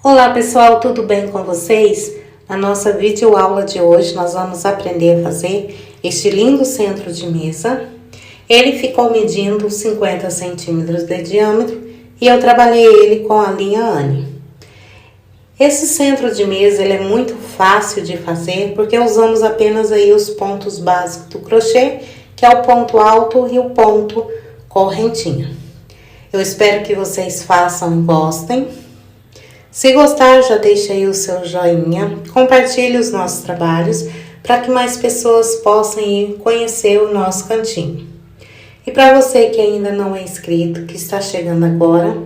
Olá pessoal, tudo bem com vocês? Na nossa videoaula de hoje nós vamos aprender a fazer este lindo centro de mesa. Ele ficou medindo 50 centímetros de diâmetro e eu trabalhei ele com a linha Anne. Esse centro de mesa ele é muito fácil de fazer porque usamos apenas aí os pontos básicos do crochê, que é o ponto alto e o ponto correntinha. Eu espero que vocês façam e gostem. Se gostar, já deixa aí o seu joinha, compartilhe os nossos trabalhos para que mais pessoas possam ir conhecer o nosso cantinho. E para você que ainda não é inscrito, que está chegando agora,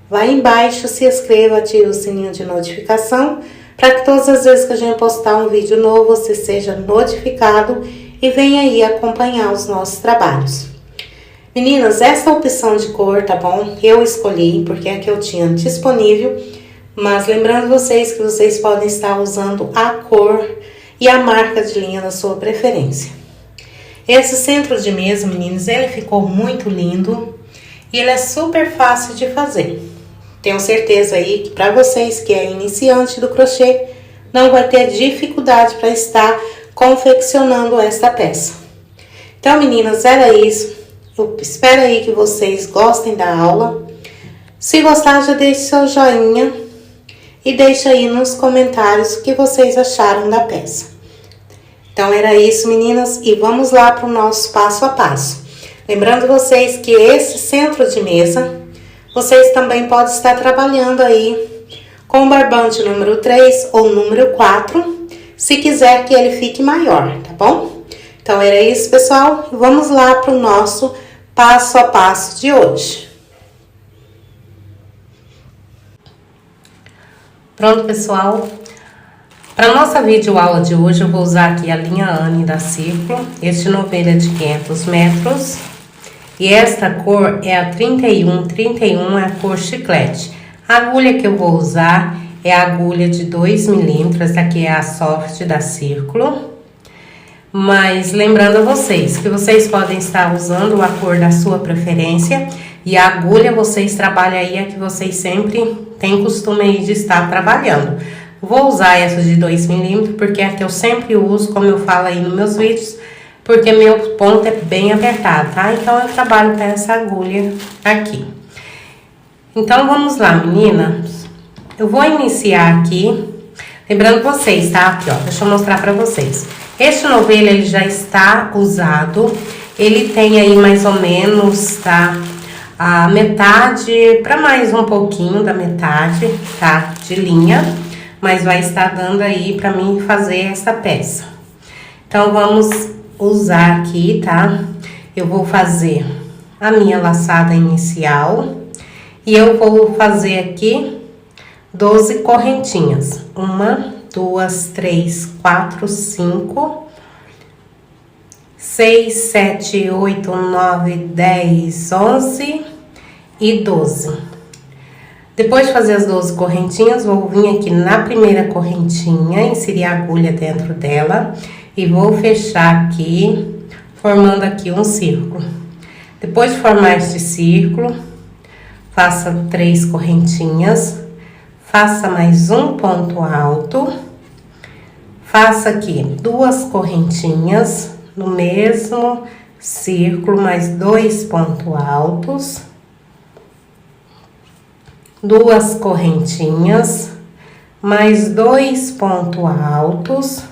vai embaixo, se inscreva, ative o sininho de notificação para que todas as vezes que a gente postar um vídeo novo, você seja notificado e venha aí acompanhar os nossos trabalhos. Meninas, essa opção de cor, tá bom? Eu escolhi porque é a que eu tinha disponível. Mas lembrando vocês que vocês podem estar usando a cor e a marca de linha da sua preferência. Esse centro de mesa, meninos, ele ficou muito lindo e ele é super fácil de fazer. Tenho certeza aí que para vocês que é iniciante do crochê, não vai ter dificuldade para estar confeccionando essa peça. Então, meninas, era isso. Eu espero aí que vocês gostem da aula. Se gostar, já deixe seu joinha. E deixa aí nos comentários o que vocês acharam da peça. Então, era isso, meninas. E vamos lá para o nosso passo a passo. Lembrando vocês que esse centro de mesa, vocês também podem estar trabalhando aí com o barbante número 3 ou número 4, se quiser que ele fique maior, tá bom? Então, era isso, pessoal. E vamos lá para o nosso passo a passo de hoje. Pronto, pessoal, para nossa videoaula de hoje eu vou usar aqui a linha Anne da Círculo, este novelo é de 500 metros e esta cor é a 31 é a cor chiclete. A agulha que eu vou usar é a agulha de 2 milímetros, essa aqui é a soft da Círculo. Mas lembrando a vocês que vocês podem estar usando a cor da sua preferência e a agulha vocês trabalham aí a que vocês sempre têm costume aí de estar trabalhando. Vou usar essa de 2 milímetros porque é a que eu sempre uso, como eu falo aí nos meus vídeos, porque meu ponto é bem apertado, tá? Então eu trabalho com essa agulha aqui. Então vamos lá, meninas. Eu vou iniciar aqui, lembrando vocês, tá? Aqui, ó, deixa eu mostrar pra vocês. Este novelo, ele já está usado, ele tem aí mais ou menos, tá? A metade, para mais um pouquinho da metade, tá? De linha, mas vai estar dando aí para mim fazer essa peça. Então, vamos usar aqui, tá? Eu vou fazer a minha laçada inicial e eu vou fazer aqui 12 correntinhas. 1, 2, 3, 4, 5, 6, 7, 8, 9, 10, 11 e 12. Depois de fazer as 12 correntinhas, vou vir aqui na primeira correntinha, inserir a agulha dentro dela e vou fechar aqui, formando aqui um círculo. Depois de formar este círculo, faça 3 correntinhas, faça mais um ponto alto, faça aqui 2 correntinhas no mesmo círculo, mais 2 pontos altos, 2 correntinhas, mais 2 pontos altos,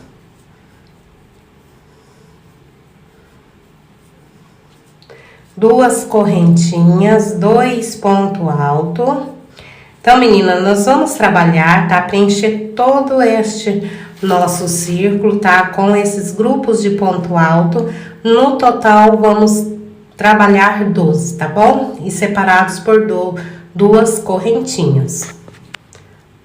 duas correntinhas, 2 pontos altos. Então, meninas, nós vamos trabalhar, tá? Preencher todo este nosso círculo, tá? Com esses grupos de ponto alto. No total, vamos trabalhar 12, tá bom? E separados por 2 correntinhas.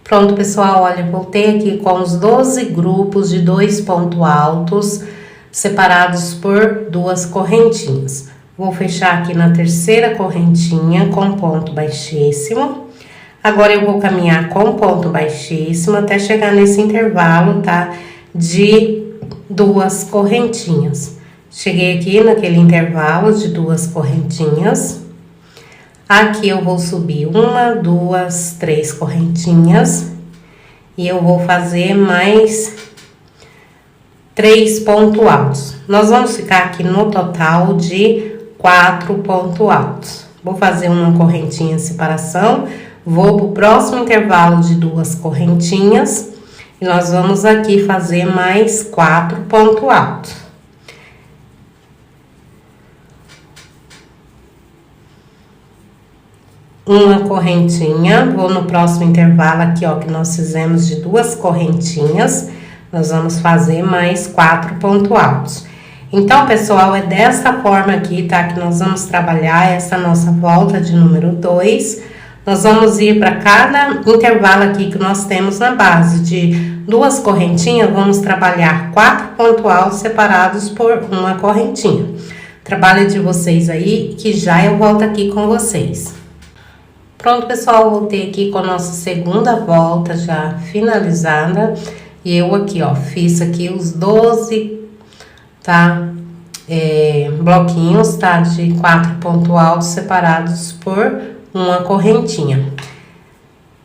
Pronto, pessoal, olha, voltei aqui com os 12 grupos de 2 pontos altos, separados por 2 correntinhas. Vou fechar aqui na terceira correntinha com ponto baixíssimo. Agora, eu vou caminhar com ponto baixíssimo até chegar nesse intervalo, tá? De 2 correntinhas. Cheguei aqui naquele intervalo de 2 correntinhas. Aqui eu vou subir 1, 2, 3 correntinhas e eu vou fazer mais 3 pontos altos. Nós vamos ficar aqui no total de 4 pontos altos. Vou fazer uma correntinha de separação, vou pro próximo intervalo de 2 correntinhas e nós vamos aqui fazer mais 4 pontos altos. Uma correntinha, vou no próximo intervalo aqui, ó, que nós fizemos de 2 correntinhas, nós vamos fazer mais 4 pontos altos. Então, pessoal, é dessa forma aqui, tá, que nós vamos trabalhar essa nossa volta de número 2. Nós vamos ir para cada intervalo aqui que nós temos na base de 2 correntinhas, vamos trabalhar 4 pontos altos separados por uma correntinha. Trabalho de vocês aí, que já eu volto aqui com vocês. Pronto, pessoal, voltei aqui com a nossa segunda volta já finalizada. E eu aqui, ó, fiz aqui os 12, tá? Bloquinhos, tá? De 4 pontos altos separados por uma correntinha.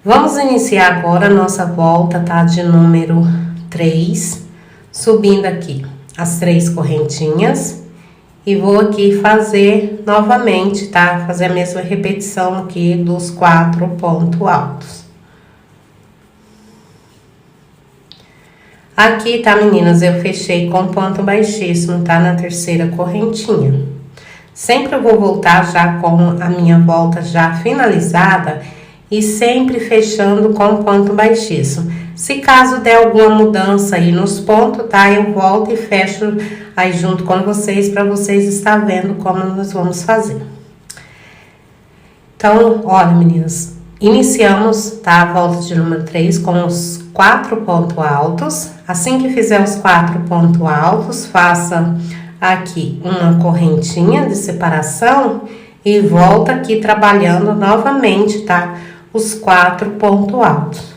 Vamos iniciar agora a nossa volta, tá? De número 3, subindo aqui as 3 correntinhas. E vou aqui fazer novamente, tá? Fazer a mesma repetição aqui dos 4 pontos altos. Aqui, tá, meninas? Eu fechei com ponto baixíssimo, tá? Na terceira correntinha. Sempre eu vou voltar já com a minha volta já finalizada e sempre fechando com ponto baixíssimo. Se caso der alguma mudança aí nos pontos, tá? Eu volto e fecho aí junto com vocês, para vocês estar vendo como nós vamos fazer. Então, olha, meninas, iniciamos, tá? A volta de número 3 com os 4 pontos altos. Assim que fizer os 4 pontos altos, faça aqui uma correntinha de separação e volta aqui trabalhando novamente, tá? Os 4 pontos altos.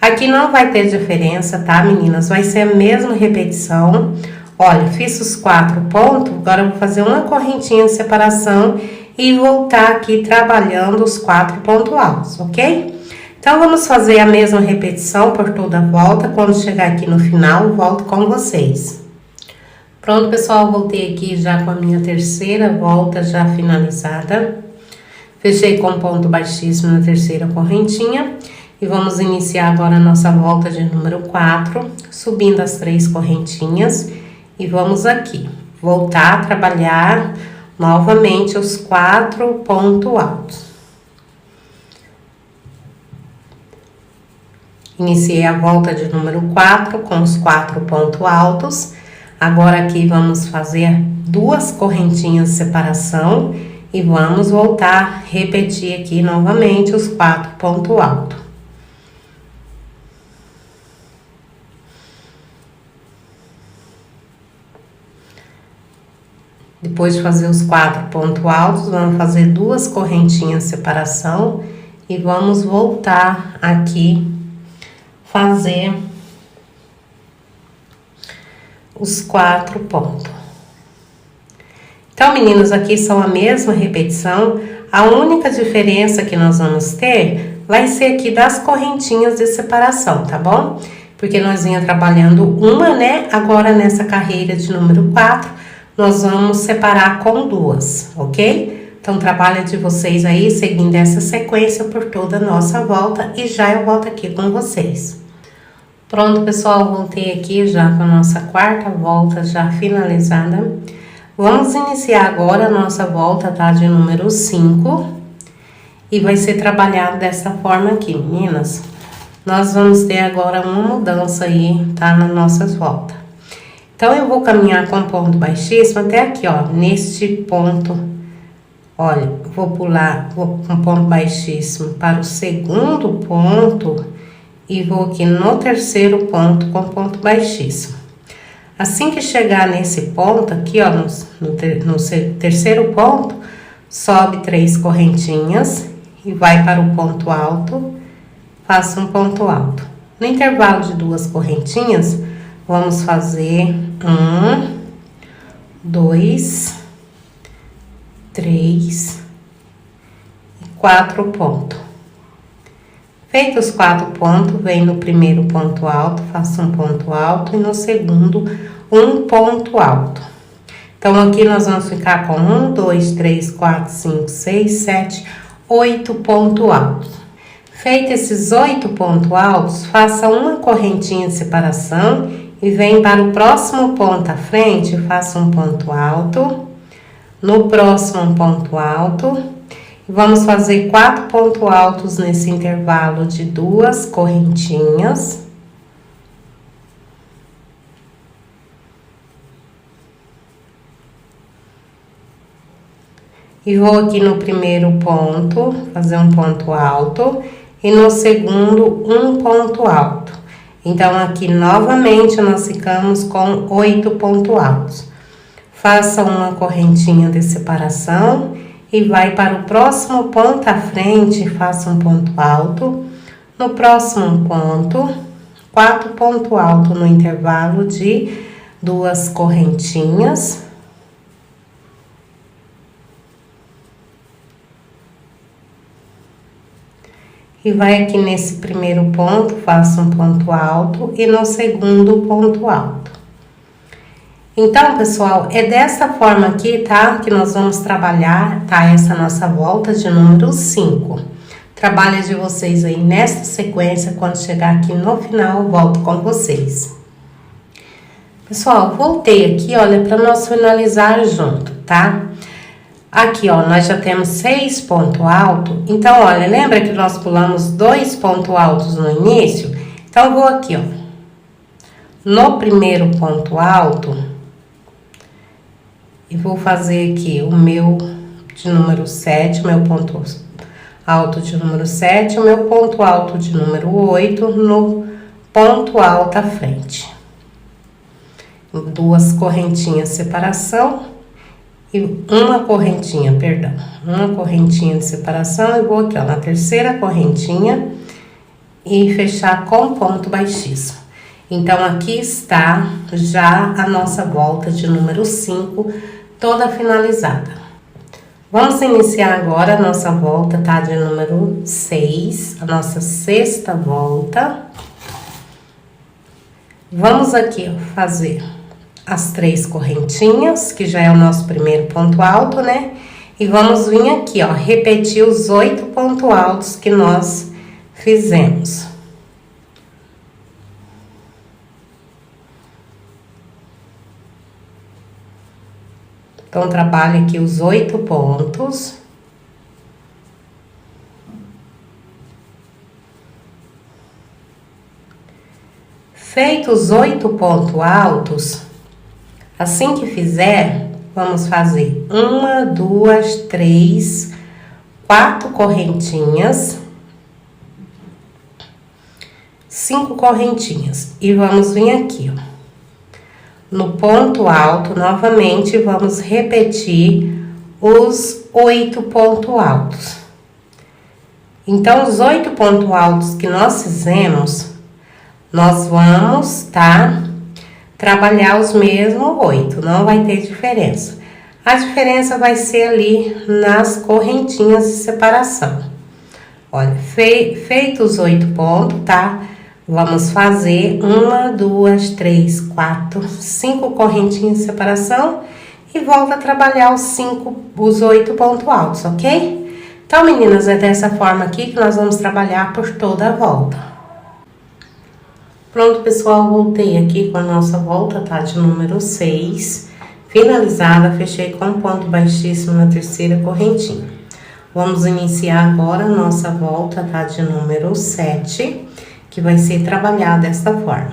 Aqui não vai ter diferença, tá, meninas? Vai ser a mesma repetição. Olha, fiz os 4 pontos, agora eu vou fazer uma correntinha de separação e voltar aqui trabalhando os 4 pontos altos, ok? Então, vamos fazer a mesma repetição por toda a volta. Quando chegar aqui no final, eu volto com vocês. Pronto, pessoal, voltei aqui já com a minha terceira volta já finalizada. Fechei com ponto baixíssimo na terceira correntinha. E vamos iniciar agora a nossa volta de número 4, subindo as 3 correntinhas. E vamos aqui, voltar a trabalhar novamente os 4 pontos altos. Iniciei a volta de número 4 com os 4 pontos altos. Agora aqui vamos fazer 2 correntinhas de separação e vamos voltar a repetir aqui novamente os 4 pontos altos. Depois de fazer os 4 pontos altos, vamos fazer 2 correntinhas de separação e vamos voltar aqui fazer os 4 pontos. Então, meninos, aqui são a mesma repetição. A única diferença que nós vamos ter vai ser aqui das correntinhas de separação, tá bom? Porque nós vinha trabalhando uma, né? Agora, nessa carreira de número 4, nós vamos separar com 2, ok? Então, trabalho de vocês aí, seguindo essa sequência por toda a nossa volta e já eu volto aqui com vocês. Pronto, pessoal, voltei aqui já com a nossa quarta volta já finalizada. Vamos iniciar agora a nossa volta, tá? De número 5. E vai ser trabalhado dessa forma aqui, meninas. Nós vamos ter agora uma mudança aí, tá? Nas nossas voltas. Então, eu vou caminhar com ponto baixíssimo até aqui, ó, neste ponto. Olha, vou pular, vou com ponto baixíssimo para o segundo ponto e vou aqui no terceiro ponto com ponto baixíssimo. Assim que chegar nesse ponto aqui, ó, no terceiro ponto, sobe 3 correntinhas e vai para o ponto alto, faça um ponto alto. No intervalo de 2 correntinhas, vamos fazer 1, 2, 3 e 4 pontos. Feito os 4 pontos, vem no primeiro ponto alto, faço um ponto alto e no segundo um ponto alto. Então, aqui nós vamos ficar com 1, 2, 3, 4, 5, 6, 7, 8 pontos altos. Feito esses 8 pontos altos, faça uma correntinha de separação e vem para o próximo ponto à frente, faça um ponto alto. No próximo, um ponto alto. E vamos fazer 4 pontos altos nesse intervalo de 2 correntinhas. E vou aqui no primeiro ponto, fazer um ponto alto, e no segundo, um ponto alto. Então, aqui novamente nós ficamos com 8 pontos altos. Faça uma correntinha de separação e vai para o próximo ponto à frente, faça um ponto alto. No próximo ponto, 4 pontos altos no intervalo de 2 correntinhas. E vai aqui nesse primeiro ponto, faça um ponto alto e no segundo ponto alto. Então, pessoal, é dessa forma aqui, tá? Que nós vamos trabalhar, tá? Essa nossa volta de número 5. Trabalho de vocês aí nessa sequência, quando chegar aqui no final, eu volto com vocês. Pessoal, voltei aqui, olha, para nós finalizar junto, tá? Aqui, ó, nós já temos 6 pontos altos. Então, olha, lembra que nós pulamos 2 pontos altos no início? Então, eu vou aqui, ó. No primeiro ponto alto, e vou fazer aqui o meu de número 7, o meu ponto alto de número 7, o meu ponto alto de número 8 no ponto alto à frente. 2 correntinhas de separação. E uma correntinha de separação, e vou aqui, ó, na terceira correntinha e fechar com ponto baixíssimo. Então, aqui está já a nossa volta de número 5, toda finalizada. Vamos iniciar agora a nossa volta, tá? De número 6, a nossa 6ª volta. Vamos aqui, ó, fazer as 3 correntinhas, que já é o nosso primeiro ponto alto, né? E vamos vir aqui, ó, repetir os 8 pontos altos que nós fizemos. Então, trabalhe aqui os 8 pontos. Feitos os 8 pontos altos, assim que fizer, vamos fazer 1, 2, 3, 4 correntinhas, 5 correntinhas. E vamos vir aqui, ó. No ponto alto, novamente, vamos repetir os 8 pontos altos. Então, os 8 pontos altos que nós fizemos, nós vamos, tá? Trabalhar os mesmos 8, não vai ter diferença. A diferença vai ser ali nas correntinhas de separação. Olha, feitos os 8 pontos, tá? Vamos fazer 1, 2, 3, 4, 5 correntinhas de separação e volta a trabalhar os 8 pontos altos, ok? Então, meninas, é dessa forma aqui que nós vamos trabalhar por toda a volta. Pronto, pessoal, voltei aqui com a nossa volta, tá? De número 6, finalizada, fechei com ponto baixíssimo na terceira correntinha. Vamos iniciar agora a nossa volta, tá? De número 7, que vai ser trabalhada desta forma.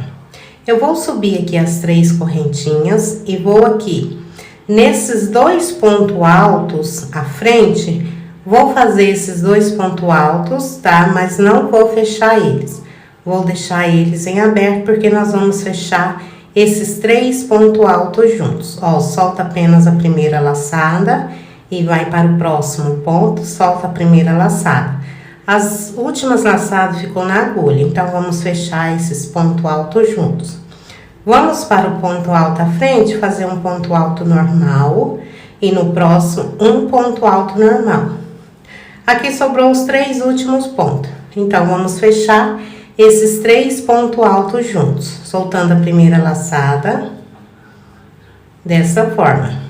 Eu vou subir aqui as 3 correntinhas e vou aqui, nesses 2 pontos altos à frente, vou fazer esses 2 pontos altos, tá? Mas não vou fechar eles. Vou deixar eles em aberto, porque nós vamos fechar esses 3 pontos altos juntos. Ó, solta apenas a primeira laçada e vai para o próximo ponto, solta a primeira laçada. As últimas laçadas ficou na agulha, então vamos fechar esses pontos altos juntos. Vamos para o ponto alto à frente, fazer um ponto alto normal e no próximo um ponto alto normal. Aqui sobrou os 3 últimos pontos. Então, vamos fechar esses 3 pontos altos juntos, soltando a primeira laçada, dessa forma.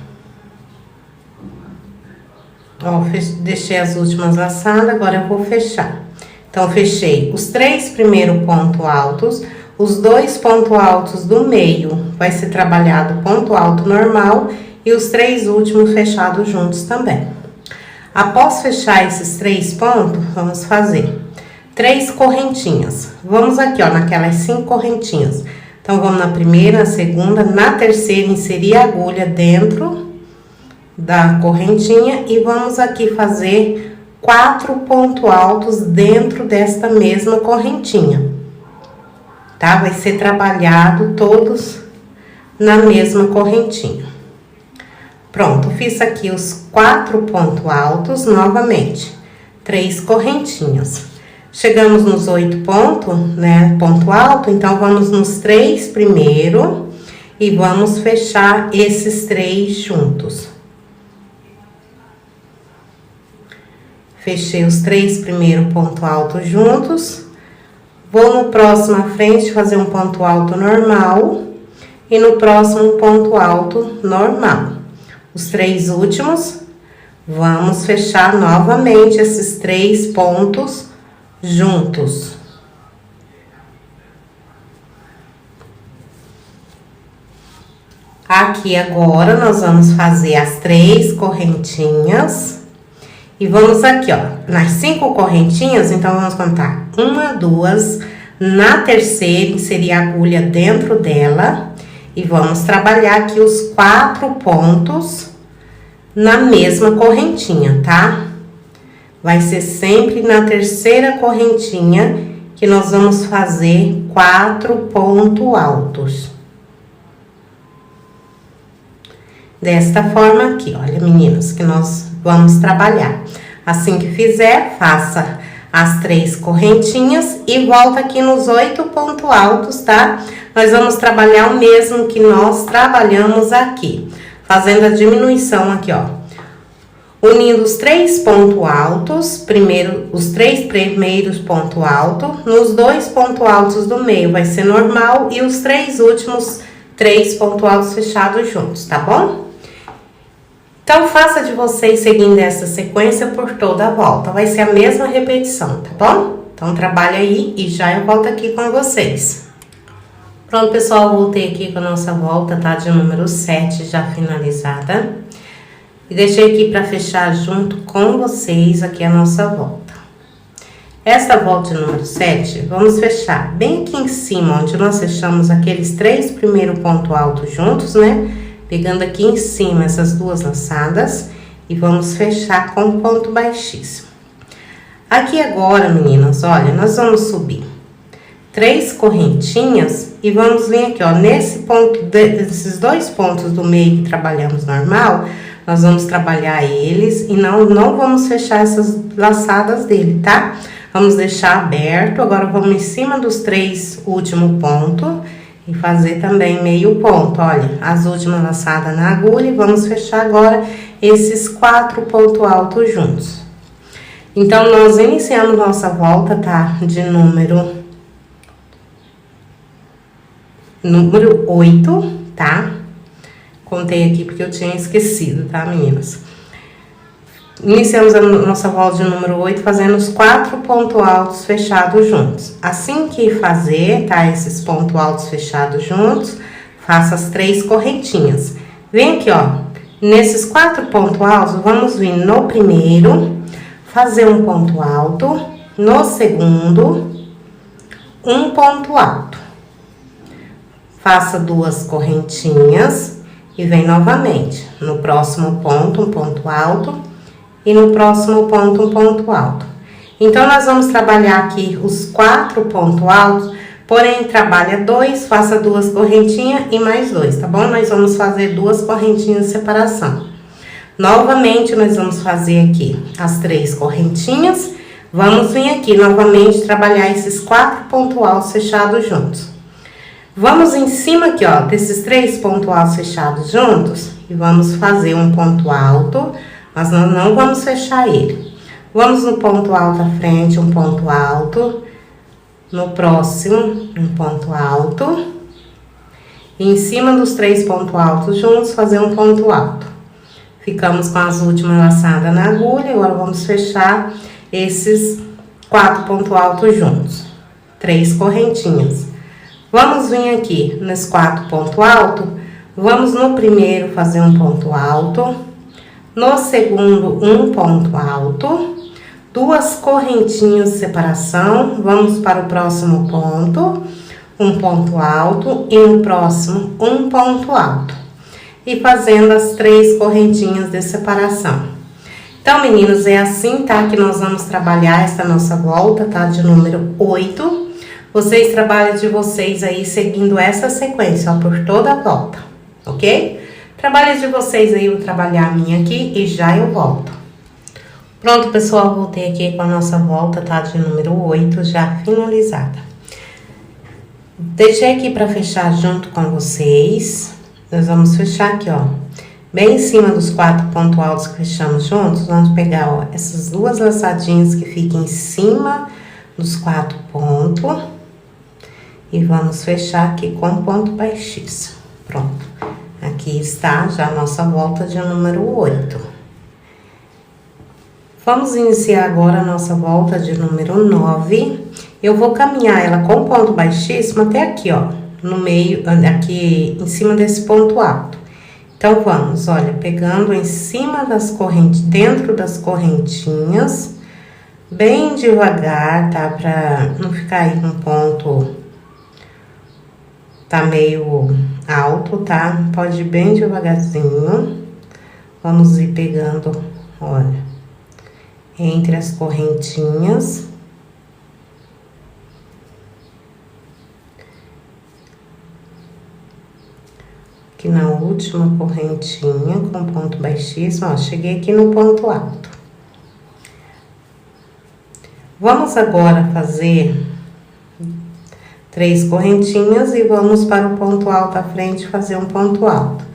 Ó, deixei as últimas laçadas, agora eu vou fechar. Então, fechei os 3 primeiros pontos altos, os 2 pontos altos do meio vai ser trabalhado ponto alto normal e os 3 últimos fechados juntos também. Após fechar esses 3 pontos, vamos fazer 3 correntinhas. Vamos aqui, ó, naquelas 5 correntinhas. Então, vamos na primeira, na segunda, na terceira, inserir a agulha dentro da correntinha e vamos aqui fazer 4 pontos altos dentro desta mesma correntinha, tá? Vai ser trabalhado todos na mesma correntinha. Pronto, fiz aqui os 4 pontos altos novamente, 3 correntinhas. Chegamos nos 8 pontos, né, ponto alto, então vamos nos 3 primeiro e vamos fechar esses 3 juntos. Fechei os 3 primeiros pontos altos juntos. Vou no próximo à frente fazer um ponto alto normal e no próximo ponto alto normal. Os 3 últimos, vamos fechar novamente esses 3 pontos juntos. Aqui agora, nós vamos fazer as 3 correntinhas. E vamos aqui, ó, nas 5 correntinhas, então, vamos contar 1, 2, na terceira, inserir a agulha dentro dela. E vamos trabalhar aqui os 4 pontos na mesma correntinha, tá? Vai ser sempre na terceira correntinha que nós vamos fazer 4 pontos altos. Desta forma aqui, olha, meninas, que nós vamos trabalhar. Assim que fizer, faça as 3 correntinhas e volta aqui nos 8 pontos altos, tá? Nós vamos trabalhar o mesmo que nós trabalhamos aqui, fazendo a diminuição aqui, ó. Unindo os 3 pontos altos, os 3 primeiros pontos altos, nos 2 pontos altos do meio vai ser normal e os 3 últimos 3 pontos altos fechados juntos, tá bom? Então, faça de vocês seguindo essa sequência por toda a volta. Vai ser a mesma repetição, tá bom? Então, trabalha aí e já eu volto aqui com vocês. Pronto, pessoal, voltei aqui com a nossa volta, tá? De número 7 já finalizada. E deixei aqui para fechar junto com vocês aqui a nossa volta. Esta volta de número 7, vamos fechar bem aqui em cima, onde nós fechamos aqueles 3 primeiros pontos altos juntos, né? Pegando aqui em cima essas 2 laçadas e vamos fechar com ponto baixíssimo. Aqui agora, meninas, olha, nós vamos subir 3 correntinhas e vamos vir aqui, ó, nesse ponto, esses 2 pontos do meio que trabalhamos normal, nós vamos trabalhar eles e não vamos fechar essas laçadas dele, tá? Vamos deixar aberto, agora vamos em cima dos 3 últimos pontos. E fazer também meio ponto, olha, as últimas laçadas na agulha e vamos fechar agora esses 4 pontos altos juntos. Então, nós iniciamos nossa volta, tá? De número 8, tá? Contei aqui porque eu tinha esquecido, tá, meninas? Iniciamos a nossa volta de número 8 fazendo os 4 pontos altos fechados juntos. Assim que fazer, tá, esses pontos altos fechados juntos, faça as 3 correntinhas. Vem aqui, ó, nesses 4 pontos altos, vamos vir no primeiro, fazer um ponto alto, no segundo, um ponto alto. Faça 2 correntinhas e vem novamente. No próximo ponto, um ponto alto. E no próximo ponto, um ponto alto. Então, nós vamos trabalhar aqui os 4 pontos altos, porém, trabalha 2, faça 2 correntinhas e mais 2, tá bom? Nós vamos fazer 2 correntinhas de separação. Novamente, nós vamos fazer aqui as 3 correntinhas. Vamos vir aqui novamente trabalhar esses 4 pontos altos fechados juntos. Vamos em cima aqui, ó, desses 3 pontos altos fechados juntos e vamos fazer um ponto alto. Mas nós não vamos fechar ele. Vamos no ponto alto à frente, um ponto alto. No próximo, um ponto alto. E em cima dos 3 pontos altos juntos, fazer um ponto alto. Ficamos com as últimas laçadas na agulha. Agora, vamos fechar esses 4 pontos altos juntos. 3 correntinhas. Vamos vir aqui nos 4 pontos altos. Vamos no primeiro fazer um ponto alto. No segundo, um ponto alto. 2 correntinhas de separação. Vamos para o próximo ponto. Um ponto alto. E no próximo, um ponto alto. E fazendo as 3 correntinhas de separação. Então, meninos, é assim, tá? Que nós vamos trabalhar esta nossa volta, tá? De número 8. Vocês trabalham de vocês aí, seguindo essa sequência, ó, por toda a volta, ok? Trabalho de vocês aí, eu vou trabalhar a minha aqui e já eu volto. Pronto, pessoal, voltei aqui com a nossa volta, tá? De número 8, já finalizada. Deixei aqui pra fechar junto com vocês. Nós vamos fechar aqui, ó. Bem em cima dos 4 pontos altos que fechamos juntos, vamos pegar, ó, essas 2 laçadinhas que ficam em cima dos 4 pontos. E vamos fechar aqui com ponto baixíssimo. Pronto. Aqui está já a nossa volta de número 8. Vamos iniciar agora a nossa volta de número 9. Eu vou caminhar ela com ponto baixíssimo até aqui, ó. No meio, aqui em cima desse ponto alto. Então, vamos, olha, pegando em cima das correntes, dentro das correntinhas, bem devagar, tá? Pra não ficar aí com ponto, tá meio alto, tá? Pode ir bem devagarzinho. Vamos ir pegando, olha, entre as correntinhas. Aqui na última correntinha, com ponto baixíssimo, ó, cheguei aqui no ponto alto. Vamos agora fazer 3 correntinhas e vamos para o ponto alto à frente fazer um ponto alto.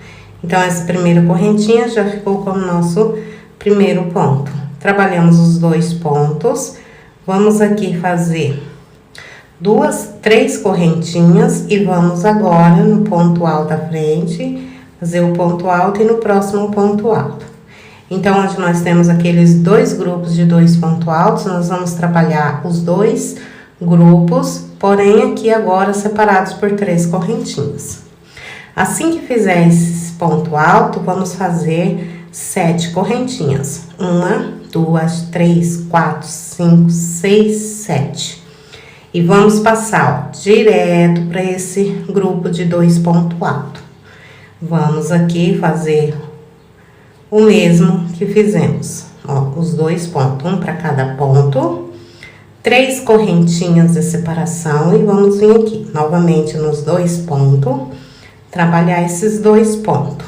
Então, essa primeira correntinha já ficou como nosso primeiro ponto. Trabalhamos os 2 pontos. Vamos aqui fazer 3 correntinhas e vamos agora no ponto alto à frente, fazer o ponto alto e no próximo ponto alto. Então, onde nós temos aqueles 2 grupos de 2 pontos altos, nós vamos trabalhar os 2 grupos, porém aqui agora separados por 3 correntinhas. Assim que fizer esse ponto alto, vamos fazer 7 correntinhas. 1, 2, 3, 4, 5, 6, 7. E vamos passar, ó, direto para esse grupo de 2 pontos altos. Vamos aqui fazer o mesmo que fizemos, ó, os 2 pontos, um para cada ponto, 3 correntinhas de separação e vamos vir aqui, novamente nos 2 pontos, trabalhar esses 2 pontos.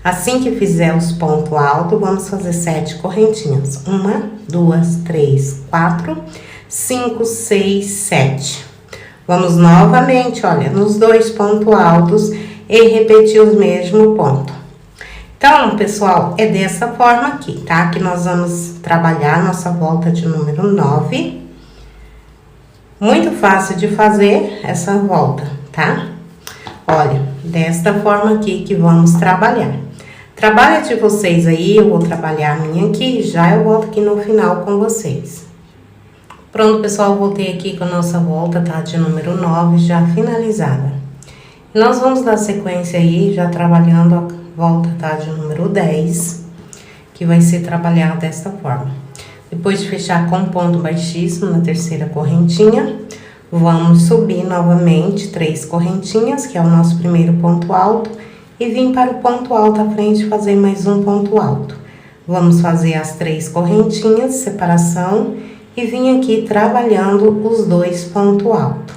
Assim que fizer os pontos altos, vamos fazer 7 correntinhas. 1, 2, 3, 4, 5, 6, 7. Vamos novamente, olha, nos 2 pontos altos e repetir os mesmos pontos. Então, pessoal, é dessa forma aqui, tá? Que nós vamos trabalhar nossa volta de número 9. Muito fácil de fazer essa volta, tá? Olha, desta forma aqui que vamos trabalhar. Trabalha de vocês aí, eu vou trabalhar a minha aqui, já eu volto aqui no final com vocês. Pronto, pessoal, voltei aqui com a nossa volta, tá? De número 9, já finalizada. E nós vamos dar sequência aí, já trabalhando a volta, tá? De número 10, que vai ser trabalhada desta forma. Depois de fechar com ponto baixíssimo na terceira correntinha, vamos subir novamente 3 correntinhas, que é o nosso primeiro ponto alto, e vim para o ponto alto à frente fazer mais um ponto alto. Vamos fazer as 3 correntinhas de separação e vim aqui trabalhando os 2 pontos altos.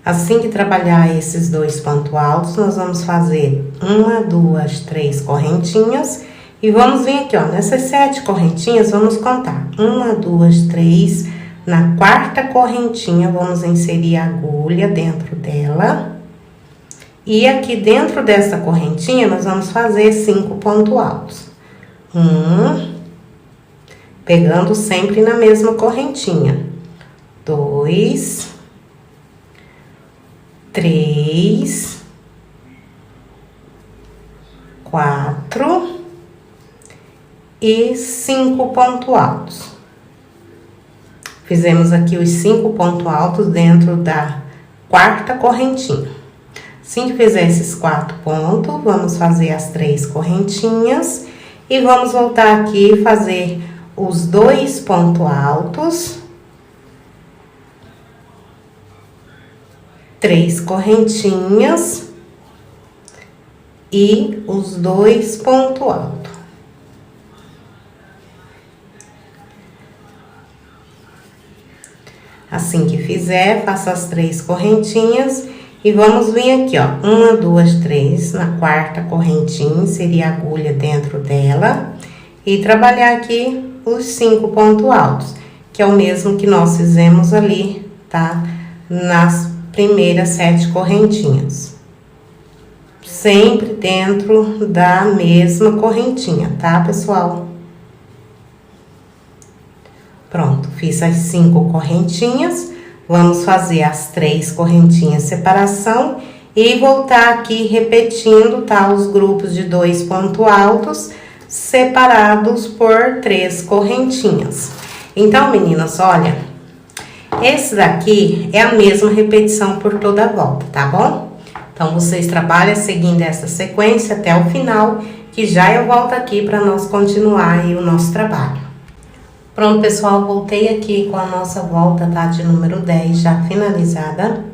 Assim que trabalhar esses 2 pontos altos, nós vamos fazer 1, 2, 3 correntinhas. E vamos vir aqui, ó, nessas 7 correntinhas, vamos contar. 1, 2, 3, Na quarta correntinha, vamos inserir a agulha dentro dela. E aqui dentro dessa correntinha, nós vamos fazer 5 pontos altos. Pegando sempre na mesma correntinha. 2, 3, 4 e 5 pontos altos. Fizemos aqui os 5 pontos altos dentro da quarta correntinha. Assim que fizer esses 4 pontos, vamos fazer as 3 correntinhas e vamos voltar aqui e fazer os 2 pontos altos, 3 correntinhas e os 2 pontos altos. Assim que fizer, faça as 3 correntinhas e vamos vir aqui, ó, 1, 2, 3, na quarta correntinha, inserir a agulha dentro dela e trabalhar aqui os 5 pontos altos, que é o mesmo que nós fizemos ali, tá? Nas primeiras 7 correntinhas. Sempre dentro da mesma correntinha, tá, pessoal? Pronto, fiz as 5 correntinhas, vamos fazer as 3 correntinhas separação e voltar aqui repetindo, tá, os grupos de 2 pontos altos separados por 3 correntinhas. Então, meninas, olha, esse daqui é a mesma repetição por toda a volta, tá bom? Então, vocês trabalham seguindo essa sequência até o final, que já eu volto aqui para nós continuar aí o nosso trabalho. Pronto, pessoal, voltei aqui com a nossa volta, tá? De número 10 já finalizada.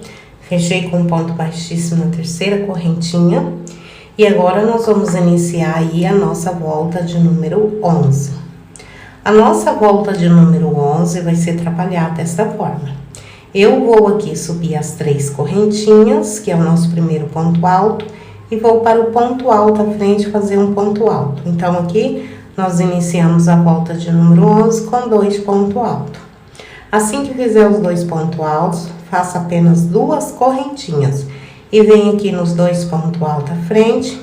Fechei com um ponto baixíssimo na terceira correntinha. E agora, nós vamos iniciar aí a nossa volta de número 11. A nossa volta de número 11 vai ser trabalhada dessa forma. Eu vou aqui subir as 3 correntinhas, que é o nosso primeiro ponto alto, e vou para o ponto alto à frente fazer um ponto alto. Então, aqui nós iniciamos a volta de número 11 com 2 pontos altos. Assim que fizer os 2 pontos altos, faça apenas 2 correntinhas. E vem aqui nos 2 pontos altos à frente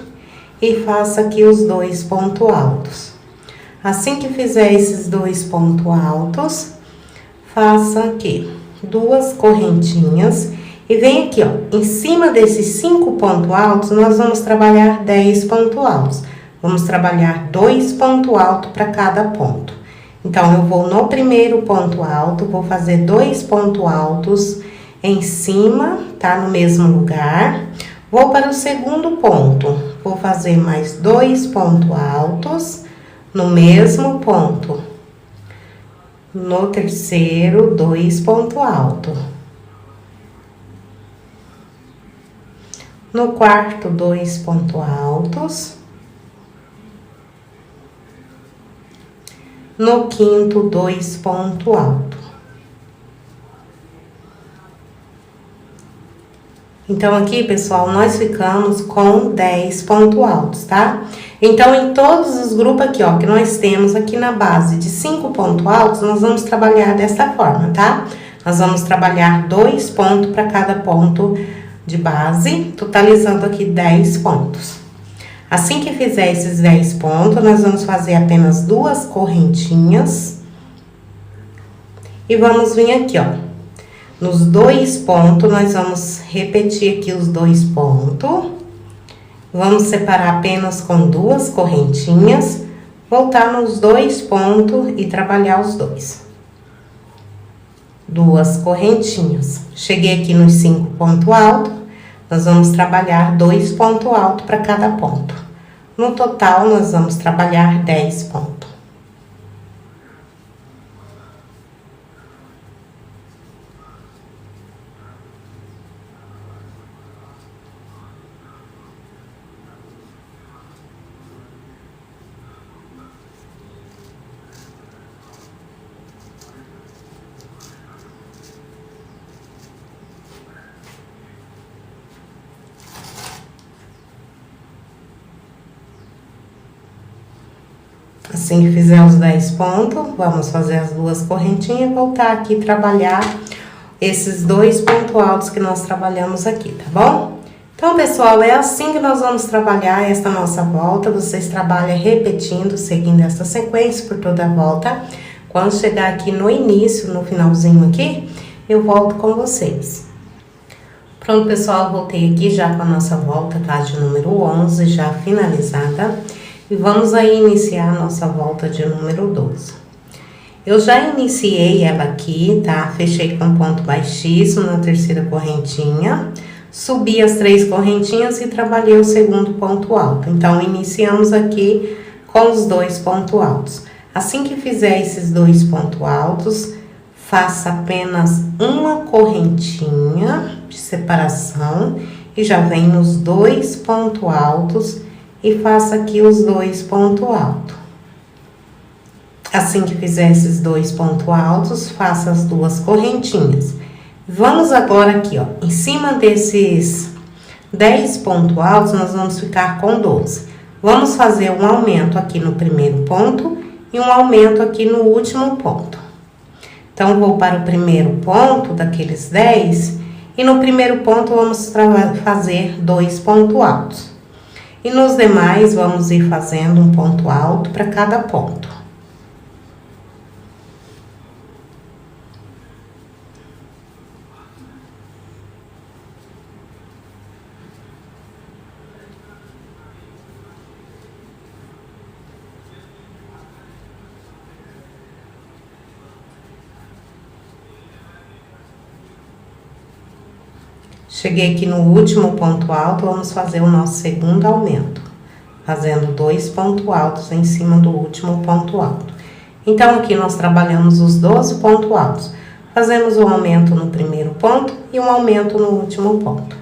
e faça aqui os 2 pontos altos. Assim que fizer esses 2 pontos altos, faça aqui 2 correntinhas. E vem aqui, ó, em cima desses 5 pontos altos, nós vamos trabalhar 10 pontos altos. Vamos trabalhar 2 pontos altos para cada ponto. Então, eu vou no primeiro ponto alto, vou fazer 2 pontos altos em cima, tá? No mesmo lugar. Vou para o segundo ponto, vou fazer mais 2 pontos altos no mesmo ponto. No terceiro, 2 pontos altos. No quarto, 2 pontos altos. No quinto, 2 pontos altos. Então, aqui, pessoal, nós ficamos com 10 pontos altos, tá? Então, em todos os grupos aqui, ó, que nós temos aqui na base de 5 pontos altos, nós vamos trabalhar dessa forma, tá? Nós vamos trabalhar 2 pontos para cada ponto de base, totalizando aqui 10 pontos. Assim que fizer esses 10 pontos, nós vamos fazer apenas 2 correntinhas. E vamos vir aqui, ó. Nos 2 pontos, nós vamos repetir aqui os 2 pontos. Vamos separar apenas com 2 correntinhas. Voltar nos 2 pontos e trabalhar os 2. 2 correntinhas. Cheguei aqui nos 5 pontos altos. Nós vamos trabalhar 2 pontos altos para cada ponto. No total, nós vamos trabalhar 10 pontos. Assim que fizer os 10 pontos, vamos fazer as duas correntinhas e voltar aqui trabalhar esses 2 pontos altos que nós trabalhamos aqui, tá bom? Então, pessoal, é assim que nós vamos trabalhar esta nossa volta. Vocês trabalham repetindo, seguindo essa sequência por toda a volta. Quando chegar aqui no início, no finalzinho aqui, eu volto com vocês. Pronto, pessoal, voltei aqui já com a nossa volta, tá? De número 11, já finalizada. E vamos aí iniciar a nossa volta de número 12. Eu já iniciei ela aqui, tá? Fechei com ponto baixíssimo na terceira correntinha. Subi as 3 correntinhas e trabalhei o segundo ponto alto. Então, iniciamos aqui com os 2 pontos altos. Assim que fizer esses 2 pontos altos, faça apenas uma correntinha de separação e já vem nos 2 pontos altos e faça aqui os 2 pontos altos. Assim que fizer esses 2 pontos altos, faça as 2 correntinhas. Vamos agora aqui, ó, em cima desses 10 pontos altos, nós vamos ficar com 12. Vamos fazer um aumento aqui no primeiro ponto e um aumento aqui no último ponto. Então, vou para o primeiro ponto daqueles 10 e no primeiro ponto vamos fazer 2 pontos altos. E nos demais, vamos ir fazendo um ponto alto para cada ponto. Cheguei aqui no último ponto alto, vamos fazer o nosso segundo aumento, fazendo 2 pontos altos em cima do último ponto alto. Então, aqui nós trabalhamos os 12 pontos altos, fazemos um aumento no primeiro ponto e um aumento no último ponto.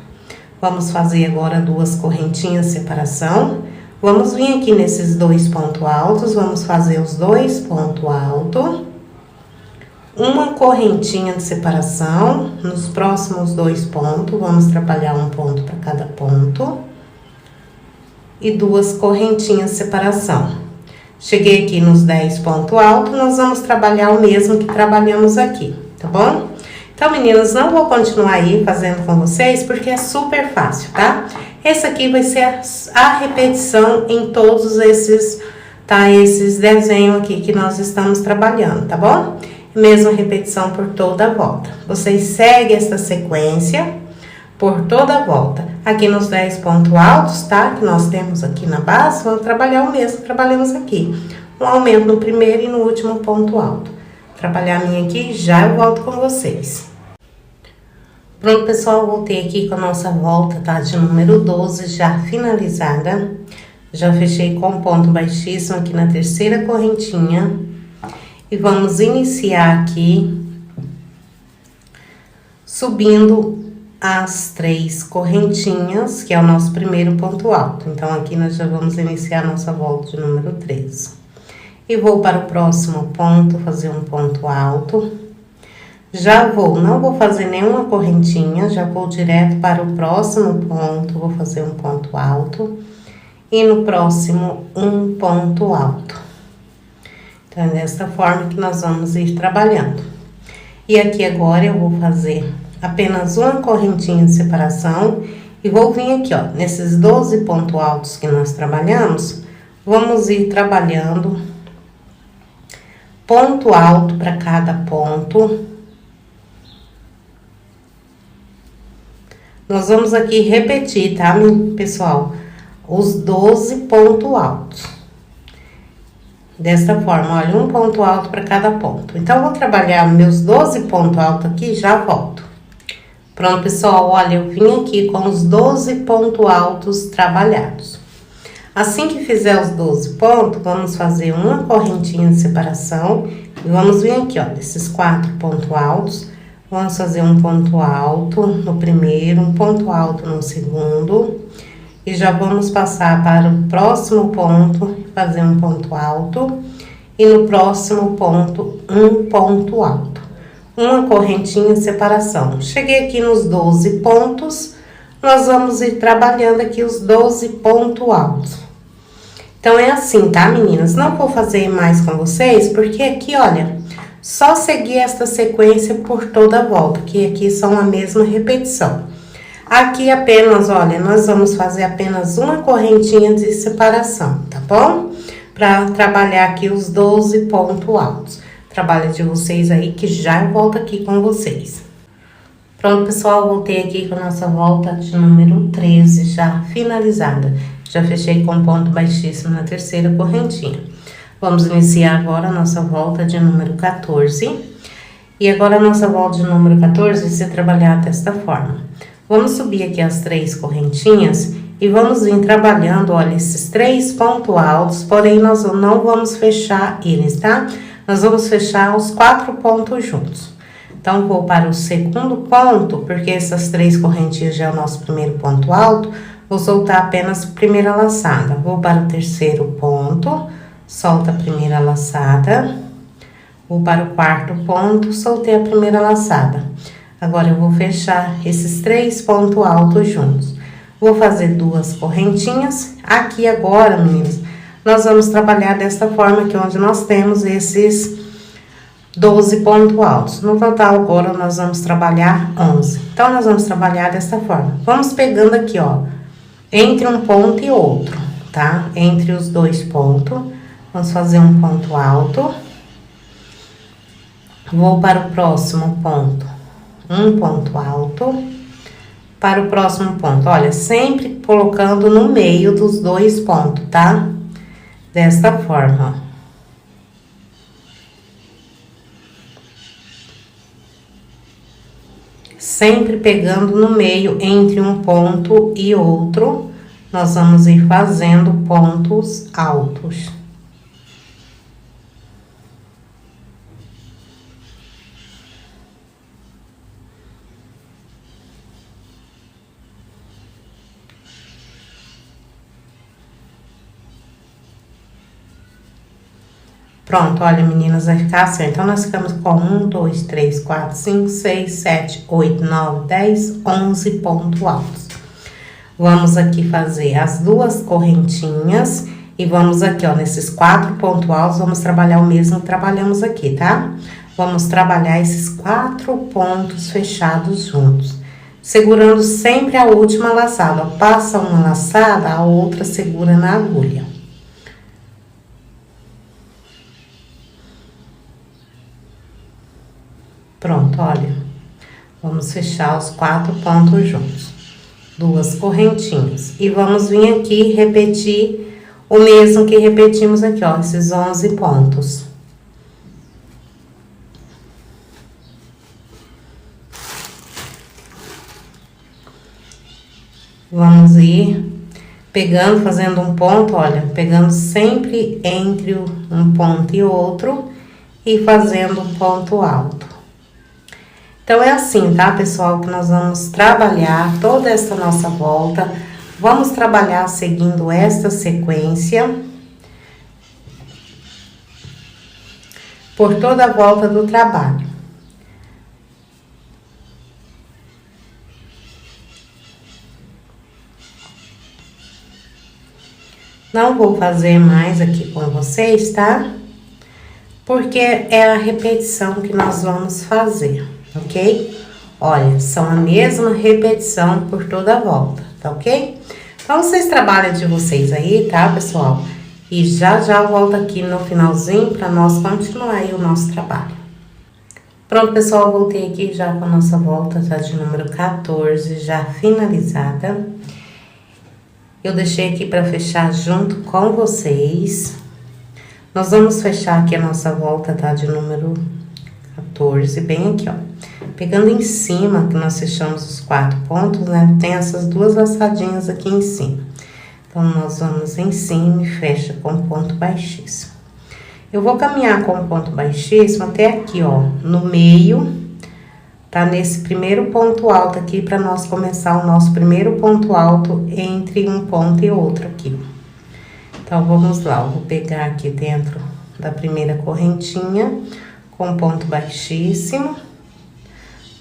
Vamos fazer agora 2 correntinhas de separação, vamos vir aqui nesses 2 pontos altos, vamos fazer os 2 pontos altos. Uma correntinha de separação, nos próximos 2 pontos, vamos trabalhar um ponto para cada ponto. E 2 correntinhas de separação. Cheguei aqui nos 10 pontos altos, nós vamos trabalhar o mesmo que trabalhamos aqui, tá bom? Então, meninas, não vou continuar aí fazendo com vocês, porque é super fácil, tá? Esse aqui vai ser a repetição em todos esses, tá? Esses desenhos aqui que nós estamos trabalhando, tá bom? Mesma repetição por toda a volta. Vocês seguem essa sequência por toda a volta. Aqui nos 10 pontos altos, tá? Que nós temos aqui na base, vamos trabalhar o mesmo que trabalhamos aqui. Um aumento no primeiro e no último ponto alto. Trabalhar a minha aqui, já eu volto com vocês. Pronto, pessoal, voltei aqui com a nossa volta, tá? De número 12, já finalizada. Já fechei com ponto baixíssimo aqui na terceira correntinha. E vamos iniciar aqui, subindo as 3 correntinhas, que é o nosso primeiro ponto alto. Então, aqui nós já vamos iniciar a nossa volta de número 13. E vou para o próximo ponto, fazer um ponto alto. Não vou fazer nenhuma correntinha, já vou direto para o próximo ponto, vou fazer um ponto alto. E no próximo, um ponto alto. Então, é dessa forma que nós vamos ir trabalhando. E aqui agora eu vou fazer apenas uma correntinha de separação e vou vir aqui, ó, nesses 12 pontos altos que nós trabalhamos, vamos ir trabalhando ponto alto para cada ponto. Nós vamos aqui repetir, tá, pessoal? Os 12 pontos altos. Desta forma, olha, um ponto alto para cada ponto. Então, eu vou trabalhar meus 12 pontos altos aqui e já volto. Pronto, pessoal, olha, eu vim aqui com os 12 pontos altos trabalhados. Assim que fizer os 12 pontos, vamos fazer uma correntinha de separação. E vamos vir aqui, ó, desses 4 pontos altos. Vamos fazer um ponto alto no primeiro, um ponto alto no segundo. E já vamos passar para o próximo ponto, fazer um ponto alto. E no próximo ponto, um ponto alto. Uma correntinha de separação. Cheguei aqui nos 12 pontos, nós vamos ir trabalhando aqui os 12 pontos altos. Então, é assim, tá, meninas? Não vou fazer mais com vocês, porque aqui, olha, só seguir esta sequência por toda a volta, que aqui são a mesma repetição. Aqui apenas, olha, nós vamos fazer apenas uma correntinha de separação, tá bom? Pra trabalhar aqui os 12 pontos altos. Trabalho de vocês aí, que já eu volto aqui com vocês. Pronto, pessoal, voltei aqui com a nossa volta de número 13, já finalizada. Já fechei com ponto baixíssimo na terceira correntinha. Vamos iniciar agora a nossa volta de número 14. E agora a nossa volta de número 14 vai ser trabalhada desta forma. Vamos subir aqui as 3 correntinhas e vamos vir trabalhando, olha, esses 3 pontos altos, porém nós não vamos fechar eles, tá? Nós vamos fechar os 4 pontos juntos. Então, vou para o segundo ponto, porque essas 3 correntinhas já é o nosso primeiro ponto alto. Vou soltar apenas a primeira laçada. Vou para o terceiro ponto, solta a primeira laçada. Vou para o quarto ponto, soltei a primeira laçada. Agora, eu vou fechar esses 3 pontos altos juntos. Vou fazer 2 correntinhas. Aqui agora, meninas, nós vamos trabalhar desta forma aqui, onde nós temos esses 12 pontos altos. No total, agora, nós vamos trabalhar 11. Então, nós vamos trabalhar dessa forma. Vamos pegando aqui, ó, entre um ponto e outro, tá? Entre os 2 pontos, vamos fazer um ponto alto. Vou para o próximo ponto, um ponto alto. Para o próximo ponto, olha, sempre colocando no meio dos 2 pontos, tá? Desta forma, ó. Sempre pegando no meio, entre um ponto e outro, nós vamos ir fazendo pontos altos. Pronto, olha, meninas, vai ficar assim. Então, nós ficamos com 1, 2, 3, 4, 5, 6, 7, 8, 9, 10, 11 pontos altos. Vamos aqui fazer as 2 correntinhas e vamos aqui, ó, nesses 4 pontos altos, vamos trabalhar o mesmo que trabalhamos aqui, tá? Vamos trabalhar esses 4 pontos fechados juntos, segurando sempre a última laçada, ó. Passa uma laçada, a outra segura na agulha. Pronto, olha, vamos fechar os 4 pontos juntos, 2 correntinhas. E vamos vir aqui repetir o mesmo que repetimos aqui, ó, esses 11 pontos. Vamos ir pegando, fazendo um ponto, olha, pegando sempre entre um ponto e outro e fazendo um ponto alto. Então, é assim, tá, pessoal, que nós vamos trabalhar toda essa nossa volta. Vamos trabalhar seguindo esta sequência por toda a volta do trabalho. Não vou fazer mais aqui com vocês, tá? Porque é a repetição que nós vamos fazer. Ok? Olha, são a mesma repetição por toda a volta, tá ok? Então, vocês trabalham de vocês aí, tá, pessoal? E já já eu volto aqui no finalzinho para nós continuar aí o nosso trabalho. Pronto, pessoal, voltei aqui já com a nossa volta, tá, de número 14, já finalizada. Eu deixei aqui para fechar junto com vocês. Nós vamos fechar aqui a nossa volta, tá, de número 14, bem aqui, ó. Pegando em cima, que nós fechamos os 4 pontos, né? Tem essas 2 laçadinhas aqui em cima. Então, nós vamos em cima e fecha com ponto baixíssimo. Eu vou caminhar com ponto baixíssimo até aqui, ó, no meio, tá? Nesse primeiro ponto alto aqui, para nós começar o nosso primeiro ponto alto entre um ponto e outro aqui. Então, vamos lá, eu vou pegar aqui dentro da primeira correntinha com ponto baixíssimo.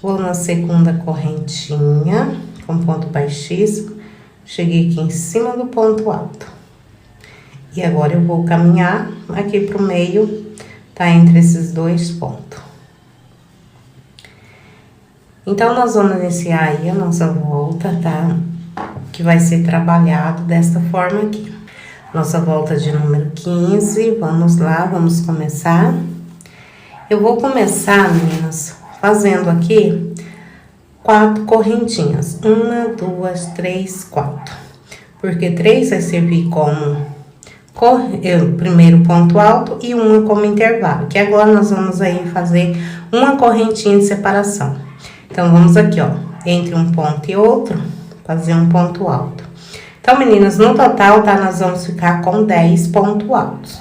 Vou na segunda correntinha com ponto baixíssimo, cheguei aqui em cima do ponto alto. E agora eu vou caminhar aqui pro meio, tá? Entre esses dois pontos. Então, nós vamos iniciar aí a nossa volta, tá? Que vai ser trabalhado desta forma aqui. Nossa volta de número 15, vamos lá, vamos começar. Eu vou começar, meninas, fazendo aqui 4 correntinhas. 1, 2, 3, 4. Porque 3 vai servir como primeiro ponto alto e uma como intervalo. Que agora nós vamos aí fazer uma correntinha de separação. Então, vamos aqui, ó, entre um ponto e outro, fazer um ponto alto. Então, meninas, no total, tá, nós vamos ficar com 10 pontos altos.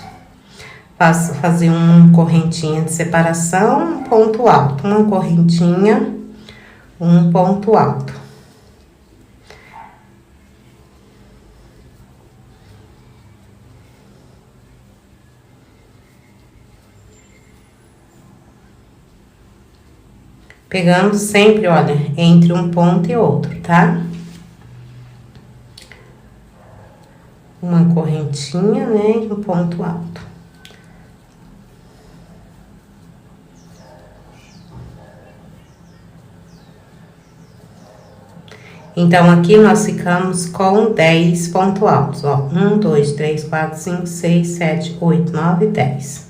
Fazer uma correntinha de separação, um ponto alto. Uma correntinha, um ponto alto. Pegando sempre, olha, entre um ponto e outro, tá? Uma correntinha, né, e um ponto alto. Então, aqui nós ficamos com 10 pontos altos, ó. 1, 2, 3, 4, 5, 6, 7, 8, 9, 10.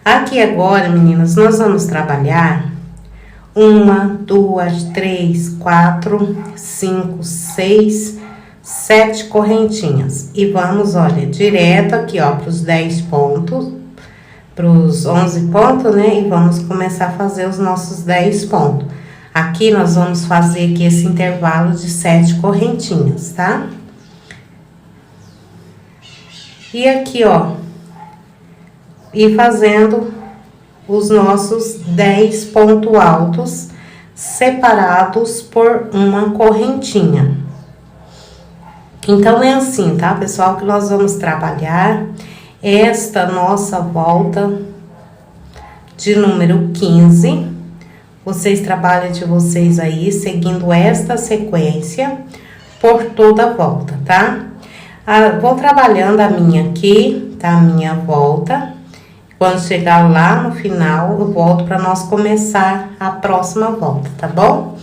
Aqui agora, meninas, nós vamos trabalhar 1, 2, 3, 4, 5, 6, 7 correntinhas. E vamos, olha, direto aqui, ó, pros 10 pontos, pros 11 pontos, né? E vamos começar a fazer os nossos 10 pontos. Aqui nós vamos fazer aqui esse intervalo de 7 correntinhas, tá? E aqui, ó, e fazendo os nossos 10 pontos altos separados por uma correntinha. Então, é assim, tá, pessoal, que nós vamos trabalhar esta nossa volta de número 15. Vocês trabalham de vocês aí, seguindo esta sequência por toda a volta, tá? Vou trabalhando a minha aqui, tá? A minha volta. Quando chegar lá no final, eu volto para nós começar a próxima volta, tá bom?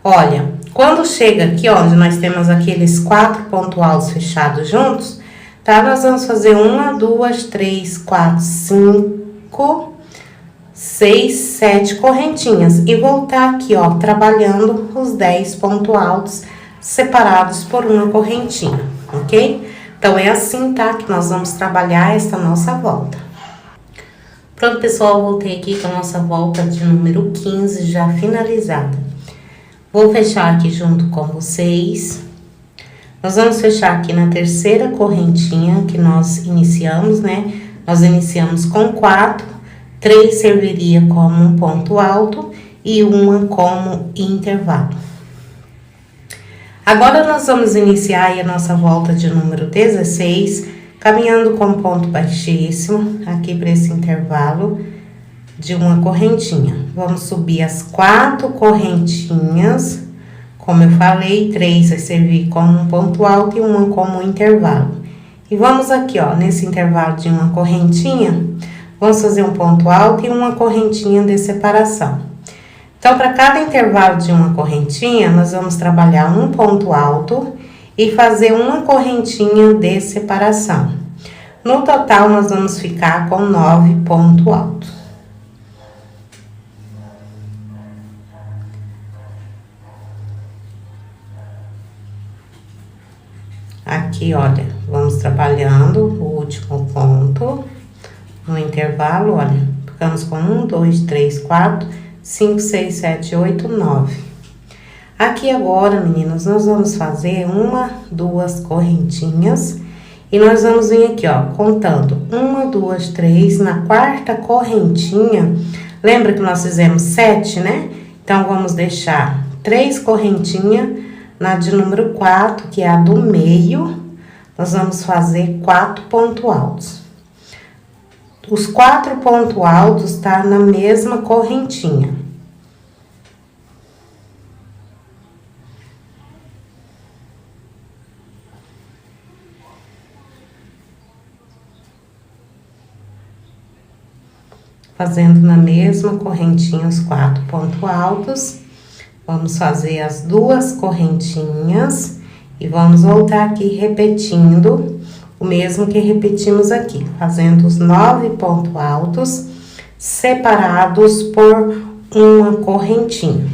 Olha, quando chega aqui, ó, onde nós temos aqueles 4 pontos altos fechados juntos, tá? Nós vamos fazer 1, 2, 3, 4, 5, 6, 7 correntinhas. E voltar aqui, ó, trabalhando os 10 pontos altos separados por uma correntinha, ok? Então, é assim, tá? Que nós vamos trabalhar esta nossa volta. Pronto, pessoal, voltei aqui com a nossa volta de número 15 já finalizada. Vou fechar aqui junto com vocês. Nós vamos fechar aqui na terceira correntinha que nós iniciamos, né? Nós iniciamos com 4, 3 serviria como um ponto alto e uma como intervalo. Agora, nós vamos iniciar aí a nossa volta de número 16, caminhando com ponto baixíssimo, aqui para esse intervalo de uma correntinha. Vamos subir as 4 correntinhas, como eu falei, 3 vai servir como um ponto alto e uma como intervalo. E vamos aqui, ó, nesse intervalo de uma correntinha, vamos fazer um ponto alto e uma correntinha de separação. Então, para cada intervalo de uma correntinha, nós vamos trabalhar um ponto alto e fazer uma correntinha de separação. No total, nós vamos ficar com 9 pontos altos. Aqui, olha, vamos trabalhando o último ponto no intervalo, olha, ficamos com 1, 2, 3, 4, 5, 6, 7, 8, 9. Aqui agora, meninas, nós vamos fazer 1, 2 correntinhas e nós vamos vir aqui, ó, contando 1, 2, 3, na quarta correntinha, lembra que nós fizemos 7, né? Então, vamos deixar 3 correntinhas na de número 4, que é a do meio, nós vamos fazer 4 pontos altos. Os 4 pontos altos tá na mesma correntinha. fazendo na mesma correntinha os 4 pontos altos. Vamos fazer as 2 correntinhas e vamos voltar aqui repetindo o mesmo que repetimos aqui, fazendo os 9 pontos altos separados por uma correntinha.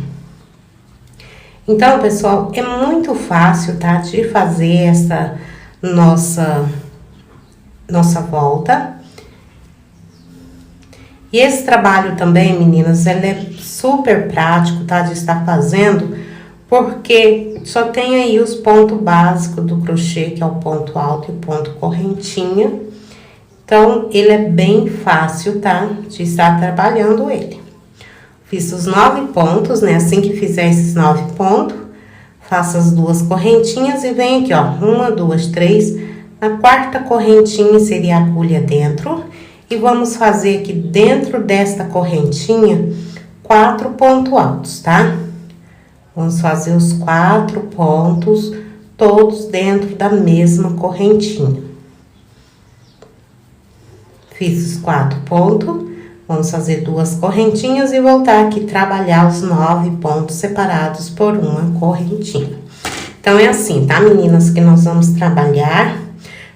Então, pessoal, é muito fácil, tá, de fazer essa nossa volta. E esse trabalho também, meninas, ele é super prático, tá, de estar fazendo, porque só tem aí os pontos básicos do crochê, que é o ponto alto e o ponto correntinha. Então, ele é bem fácil, tá, de estar trabalhando ele. Fiz os 9 pontos, né, assim que fizer esses 9 pontos, faça as 2 correntinhas e vem aqui, ó, 1, 2, 3, na 4ª correntinha seria a agulha dentro. E vamos fazer aqui dentro desta correntinha 4 pontos altos, tá? Vamos fazer os 4 pontos, todos dentro da mesma correntinha. Fiz os 4 pontos, vamos fazer 2 correntinhas e voltar aqui trabalhar os 9 pontos separados por uma correntinha. Então, é assim, tá, meninas, que nós vamos trabalhar,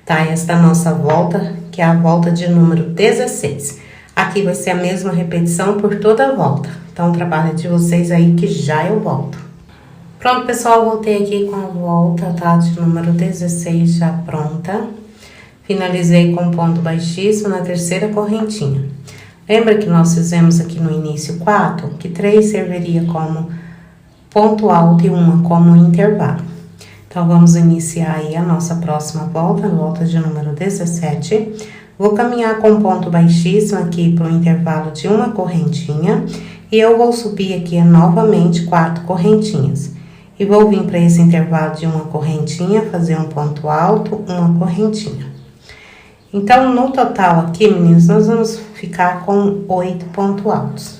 tá? Esta nossa volta, que é a volta de número 16. Aqui vai ser a mesma repetição por toda a volta. Então, trabalho de vocês aí que já eu volto. Pronto, pessoal, voltei aqui com a volta, tá? De número 16 já pronta. Finalizei com ponto baixíssimo na 3ª correntinha. Lembra que nós fizemos aqui no início 4? Que 3 serviria como ponto alto e 1 como intervalo. Então, vamos iniciar aí a nossa próxima volta, volta de número 17. Vou caminhar com ponto baixíssimo aqui para o intervalo de uma correntinha. E eu vou subir aqui novamente 4 correntinhas. E vou vir para esse intervalo de uma correntinha, fazer um ponto alto, uma correntinha. Então, no total aqui, meninos, nós vamos ficar com 8 pontos altos,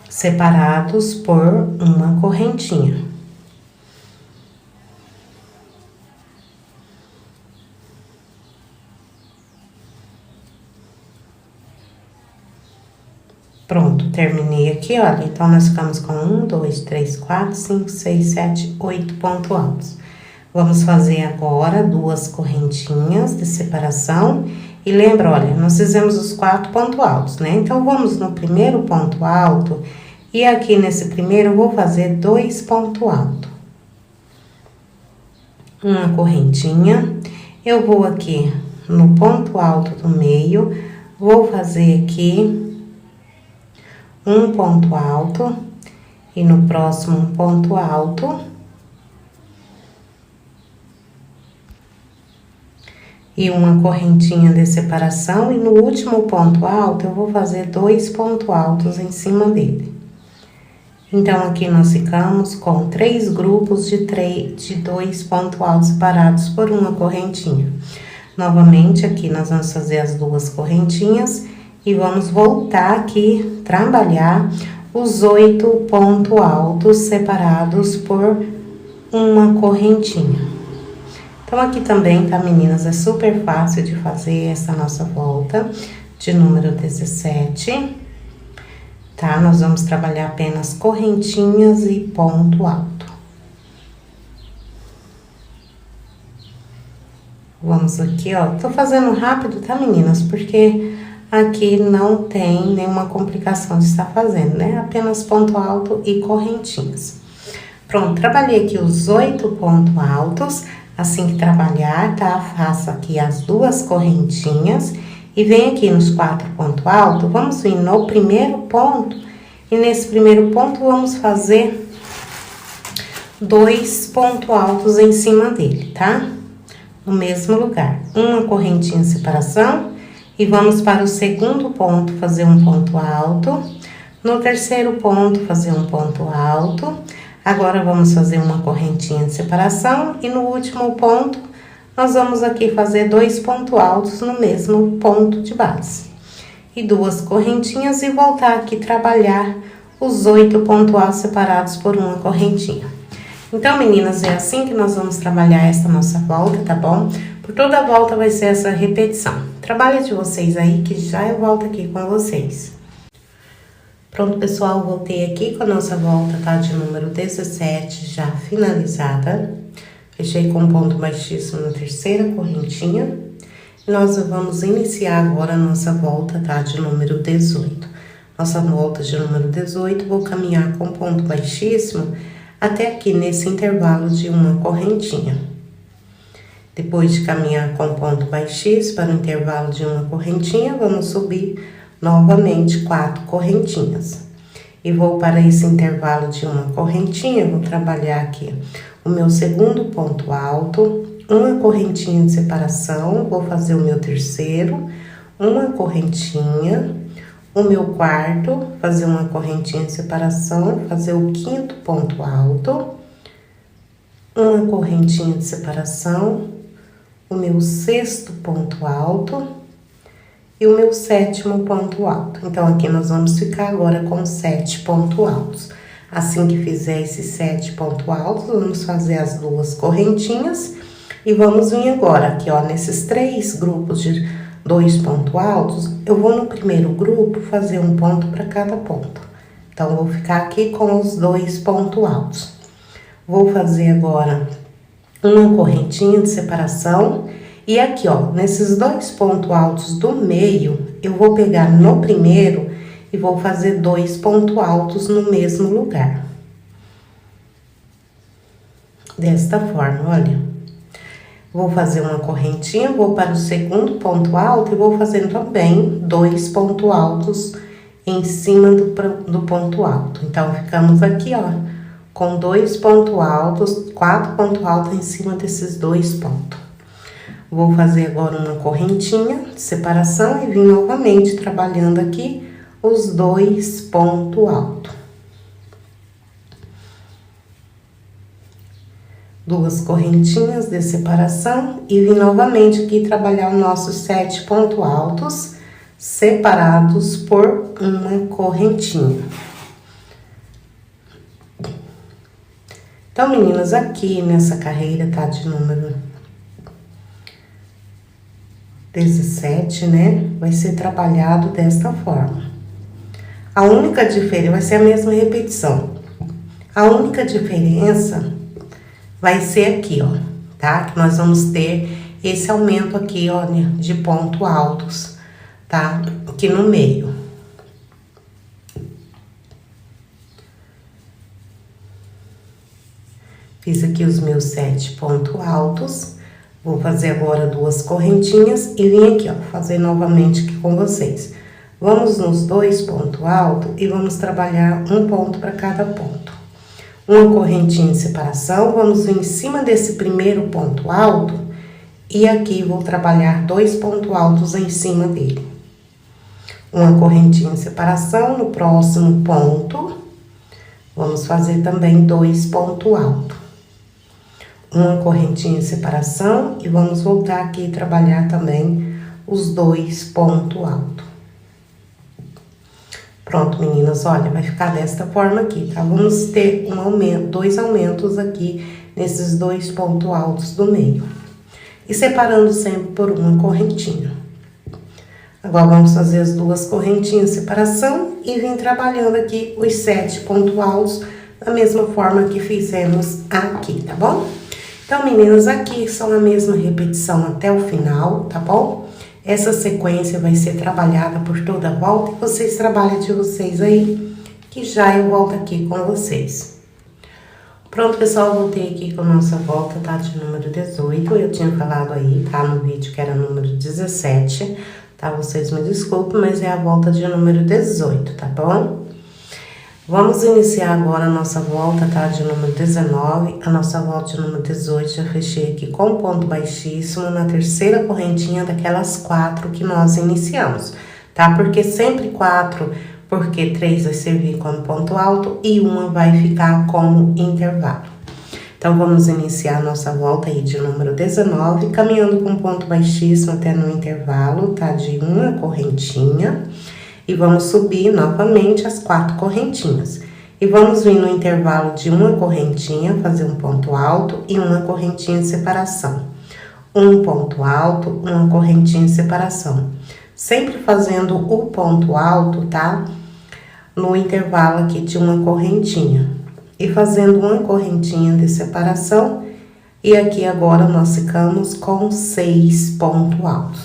separados por uma correntinha. Pronto, terminei aqui, olha, então nós ficamos com 1, 2, 3, 4, 5, 6, 7, 8 pontos altos. Vamos fazer agora 2 correntinhas de separação. E lembra, olha, nós fizemos os 4 pontos altos, né? Então, vamos no primeiro ponto alto. E aqui nesse primeiro, eu vou fazer 2 pontos altos. Uma correntinha. Eu vou aqui no ponto alto do meio. Vou fazer aqui um ponto alto. E no próximo, um ponto alto. E uma correntinha de separação, e no último ponto alto, eu vou fazer 2 pontos altos em cima dele. Então, aqui nós ficamos com 3 grupos de 2 pontos altos separados por uma correntinha. Novamente, aqui nós vamos fazer as 2 correntinhas e vamos voltar aqui, trabalhar os 8 pontos altos separados por uma correntinha. Então, aqui também, tá, meninas? É super fácil de fazer essa nossa volta de número 17, tá? Nós vamos trabalhar apenas correntinhas e ponto alto. Vamos aqui, ó. Tô fazendo rápido, tá, meninas? Porque aqui não tem nenhuma complicação de estar fazendo, né? Apenas ponto alto e correntinhas. Pronto, trabalhei aqui os 8 pontos altos. Assim que trabalhar, tá? Faço aqui as 2 correntinhas e vem aqui nos 4 pontos altos. Vamos vir no primeiro ponto e nesse primeiro ponto vamos fazer 2 pontos altos em cima dele, tá? No mesmo lugar. Uma correntinha de separação e vamos para o segundo ponto fazer um ponto alto. No terceiro ponto fazer um ponto alto. Agora, vamos fazer uma correntinha de separação e no último ponto, nós vamos aqui fazer 2 pontos altos no mesmo ponto de base. E 2 correntinhas e voltar aqui trabalhar os 8 pontos altos separados por uma correntinha. Então, meninas, é assim que nós vamos trabalhar essa nossa volta, tá bom? Por toda a volta vai ser essa repetição. Trabalho de vocês aí, que já eu volto aqui com vocês. Pronto, pessoal, voltei aqui com a nossa volta, tá? De número 17, já finalizada. Fechei com ponto baixíssimo na terceira correntinha. Nós vamos iniciar agora a nossa volta, tá? De número 18. Nossa volta de número 18, vou caminhar com ponto baixíssimo até aqui nesse intervalo de uma correntinha. Depois de caminhar com ponto baixíssimo para o intervalo de uma correntinha, vamos subir novamente 4 correntinhas. E vou para esse intervalo de uma correntinha, vou trabalhar aqui o meu segundo ponto alto, uma correntinha de separação, vou fazer o meu terceiro, uma correntinha, o meu quarto, fazer uma correntinha de separação, fazer o quinto ponto alto, uma correntinha de separação, o meu sexto ponto alto e o meu sétimo ponto alto. Então, aqui nós vamos ficar agora com 7 pontos altos. Assim que fizer esses 7 pontos altos, vamos fazer as 2 correntinhas e vamos vir agora aqui, ó, nesses 3 grupos de 2 pontos altos, eu vou no primeiro grupo fazer um ponto para cada ponto. Então, vou ficar aqui com os 2 pontos altos. Vou fazer agora uma correntinha de separação e aqui, ó, nesses 2 pontos altos do meio, eu vou pegar no primeiro e vou fazer 2 pontos altos no mesmo lugar. Desta forma, olha. Vou fazer uma correntinha, vou para o segundo ponto alto e vou fazer também 2 pontos altos em cima do ponto alto. Então, ficamos aqui, ó, com 2 pontos altos, 4 pontos altos em cima desses 2 pontos. Vou fazer agora uma correntinha de separação e vim novamente trabalhando aqui os 2 pontos altos. 2 correntinhas de separação e vim novamente aqui trabalhar os nossos 7 pontos altos separados por uma correntinha. Então, meninas, aqui nessa carreira, tá, de número 17, né, vai ser trabalhado desta forma. A única diferença, vai ser a mesma repetição. A única diferença vai ser aqui, ó, tá? Que nós vamos ter esse aumento aqui, ó, de pontos altos, tá? Aqui no meio. Fiz aqui os meus 7 pontos altos. Vou fazer agora 2 correntinhas e vim aqui, ó, fazer novamente aqui com vocês. Vamos nos 2 pontos altos e vamos trabalhar um ponto para cada ponto. Uma correntinha de separação, vamos vir em cima desse primeiro ponto alto e aqui vou trabalhar 2 pontos altos em cima dele. Uma correntinha de separação, no próximo ponto, vamos fazer também 2 pontos altos. Uma correntinha de separação e vamos voltar aqui e trabalhar também os 2 pontos altos. Pronto, meninas, olha, vai ficar desta forma aqui, tá? Vamos ter um aumento, 2 aumentos aqui nesses 2 pontos altos do meio. E separando sempre por uma correntinha. Agora, vamos fazer as 2 correntinhas de separação e vim trabalhando aqui os 7 pontos altos da mesma forma que fizemos aqui, tá bom? Então, meninas, aqui são a mesma repetição até o final, tá bom? Essa sequência vai ser trabalhada por toda a volta e vocês trabalham de vocês aí, que já eu volto aqui com vocês. Pronto, pessoal, voltei aqui com a nossa volta, tá? De número 18, eu tinha falado aí, tá? No vídeo que era número 17, tá? Vocês me desculpem, mas é a volta de número 18, tá bom? Vamos iniciar agora a nossa volta, tá? De número 19, a nossa volta de número 18, já fechei aqui com ponto baixíssimo na terceira correntinha daquelas 4 que nós iniciamos, tá? Porque sempre 4, porque 3 vai servir como ponto alto e uma vai ficar como intervalo. Então, vamos iniciar a nossa volta aí de número 19, caminhando com ponto baixíssimo até no intervalo, tá? De uma correntinha. E vamos subir novamente as 4 correntinhas. E vamos vir no intervalo de uma correntinha, fazer um ponto alto e uma correntinha de separação. um ponto alto, uma correntinha de separação. Sempre fazendo o ponto alto, tá? No intervalo aqui de uma correntinha. E fazendo uma correntinha de separação. E aqui agora nós ficamos com 6 pontos altos.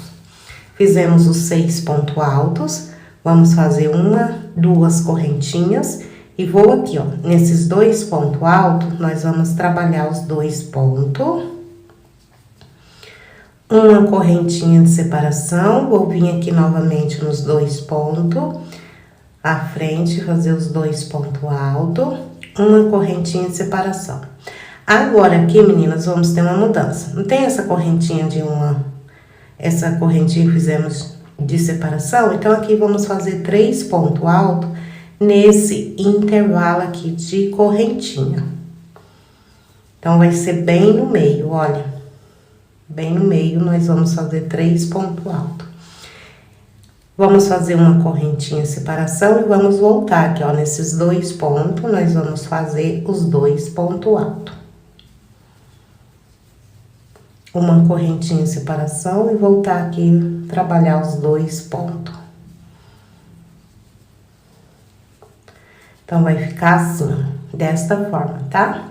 Fizemos os 6 pontos altos. Vamos fazer uma, 2 correntinhas. E vou aqui, ó, nesses 2 pontos altos, nós vamos trabalhar os 2 pontos. Uma correntinha de separação, vou vir aqui novamente nos 2 pontos. À frente, fazer os 2 pontos altos. Uma correntinha de separação. Agora aqui, meninas, vamos ter uma mudança. Não tem essa correntinha de essa correntinha que fizemos de separação? Então, aqui vamos fazer 3 pontos altos nesse intervalo aqui de correntinha. Então, vai ser bem no meio, olha. Bem no meio, nós vamos fazer 3 pontos altos. Vamos fazer uma correntinha de separação e vamos voltar aqui, ó, nesses 2 pontos, nós vamos fazer os 2 pontos altos. Uma correntinha de separação e voltar aqui, trabalhar os 2 pontos. Então, vai ficar assim, desta forma, tá?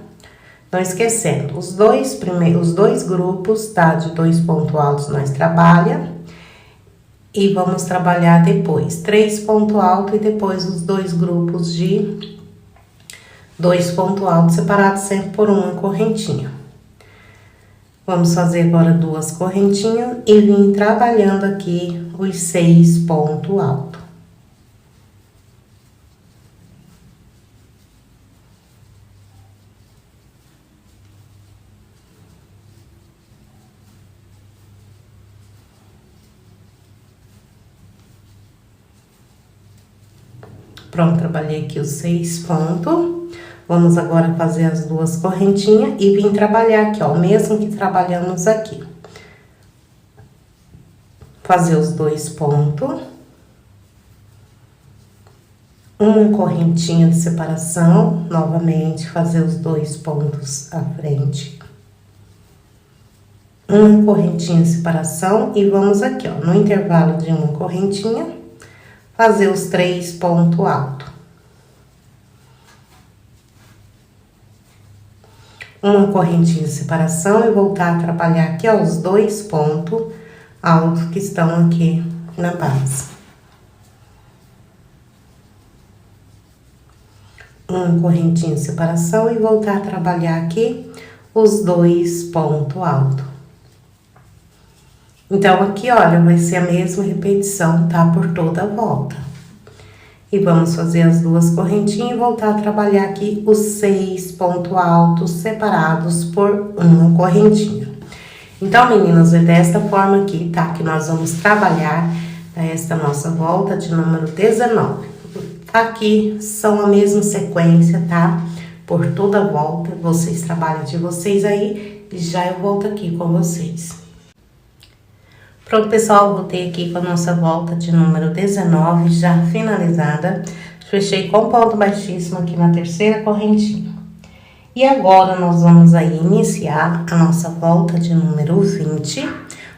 Não esquecendo, os dois grupos, tá? De 2 pontos altos nós trabalha. E vamos trabalhar depois 3 pontos altos e depois os 2 grupos de 2 pontos altos separados sempre por uma correntinha. Vamos fazer agora 2 correntinhas e vir trabalhando aqui os 6 pontos altos. Pronto, trabalhei aqui os 6 pontos. Vamos agora fazer as 2 correntinhas e vir trabalhar aqui, ó, o mesmo que trabalhamos aqui. Fazer os 2 pontos. Uma correntinha de separação, novamente fazer os 2 pontos à frente. Uma correntinha de separação e vamos aqui, ó, no intervalo de uma correntinha, fazer os 3 pontos altos. Uma correntinha de separação e voltar a trabalhar aqui, ó, os 2 pontos altos que estão aqui na base. Uma correntinha de separação e voltar a trabalhar aqui os 2 pontos altos. Então, aqui, olha, vai ser a mesma repetição, tá? Por toda a volta. E vamos fazer as 2 correntinhas e voltar a trabalhar aqui os 6 pontos altos separados por uma correntinha. Então, meninas, é desta forma aqui, tá? Que nós vamos trabalhar esta nossa volta de número 19. Aqui são a mesma sequência, tá? Por toda a volta, vocês trabalham de vocês aí e já eu volto aqui com vocês. Pronto, pessoal, voltei aqui com a nossa volta de número 19, já finalizada. Fechei com ponto baixíssimo aqui na terceira correntinha. E agora, nós vamos aí iniciar a nossa volta de número 20.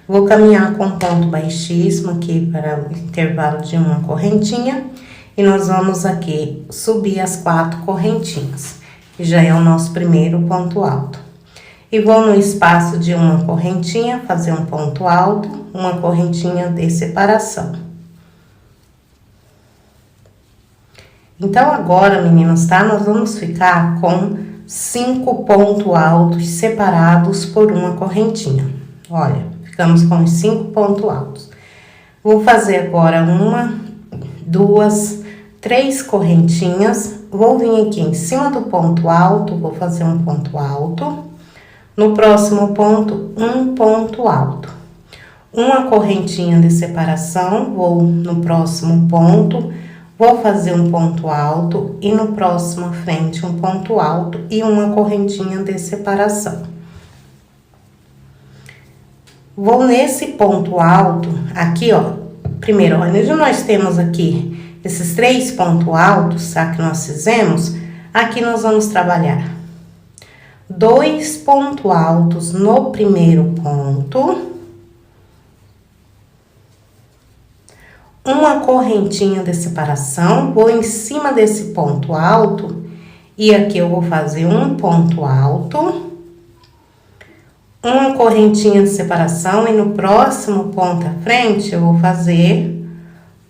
Vou caminhar com ponto baixíssimo aqui para o intervalo de uma correntinha. E nós vamos aqui subir as 4 correntinhas, que já é o nosso primeiro ponto alto. E vou no espaço de uma correntinha, fazer um ponto alto, uma correntinha de separação. Então, agora, meninas, tá? Nós vamos ficar com 5 pontos altos separados por uma correntinha. Olha, ficamos com os 5 pontos altos. Vou fazer agora 1, 2, 3 correntinhas. Vou vir aqui em cima do ponto alto, vou fazer um ponto alto. No próximo ponto, um ponto alto. Uma correntinha de separação, vou no próximo ponto, vou fazer um ponto alto e no próximo à frente um ponto alto e uma correntinha de separação. Vou nesse ponto alto, aqui, ó, primeiro, onde nós temos aqui esses 3 pontos altos, tá, que nós fizemos, aqui nós vamos trabalhar 2 pontos altos no primeiro ponto, uma correntinha de separação, vou em cima desse ponto alto e aqui eu vou fazer um ponto alto, uma correntinha de separação e no próximo ponto à frente eu vou fazer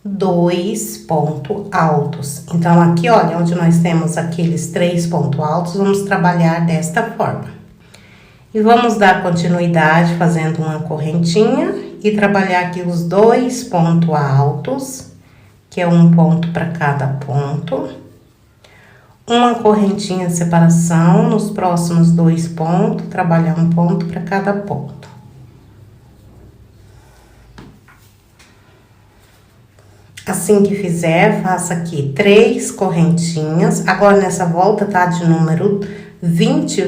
2 pontos altos. Então, aqui, olha, onde nós temos aqueles 3 pontos altos, vamos trabalhar desta forma. E vamos dar continuidade fazendo uma correntinha e trabalhar aqui os 2 pontos altos, que é um ponto para cada ponto. Uma correntinha de separação nos próximos 2 pontos, trabalhar um ponto para cada ponto. Assim que fizer, faça aqui 3 correntinhas. Agora, nessa volta, tá? De número 20,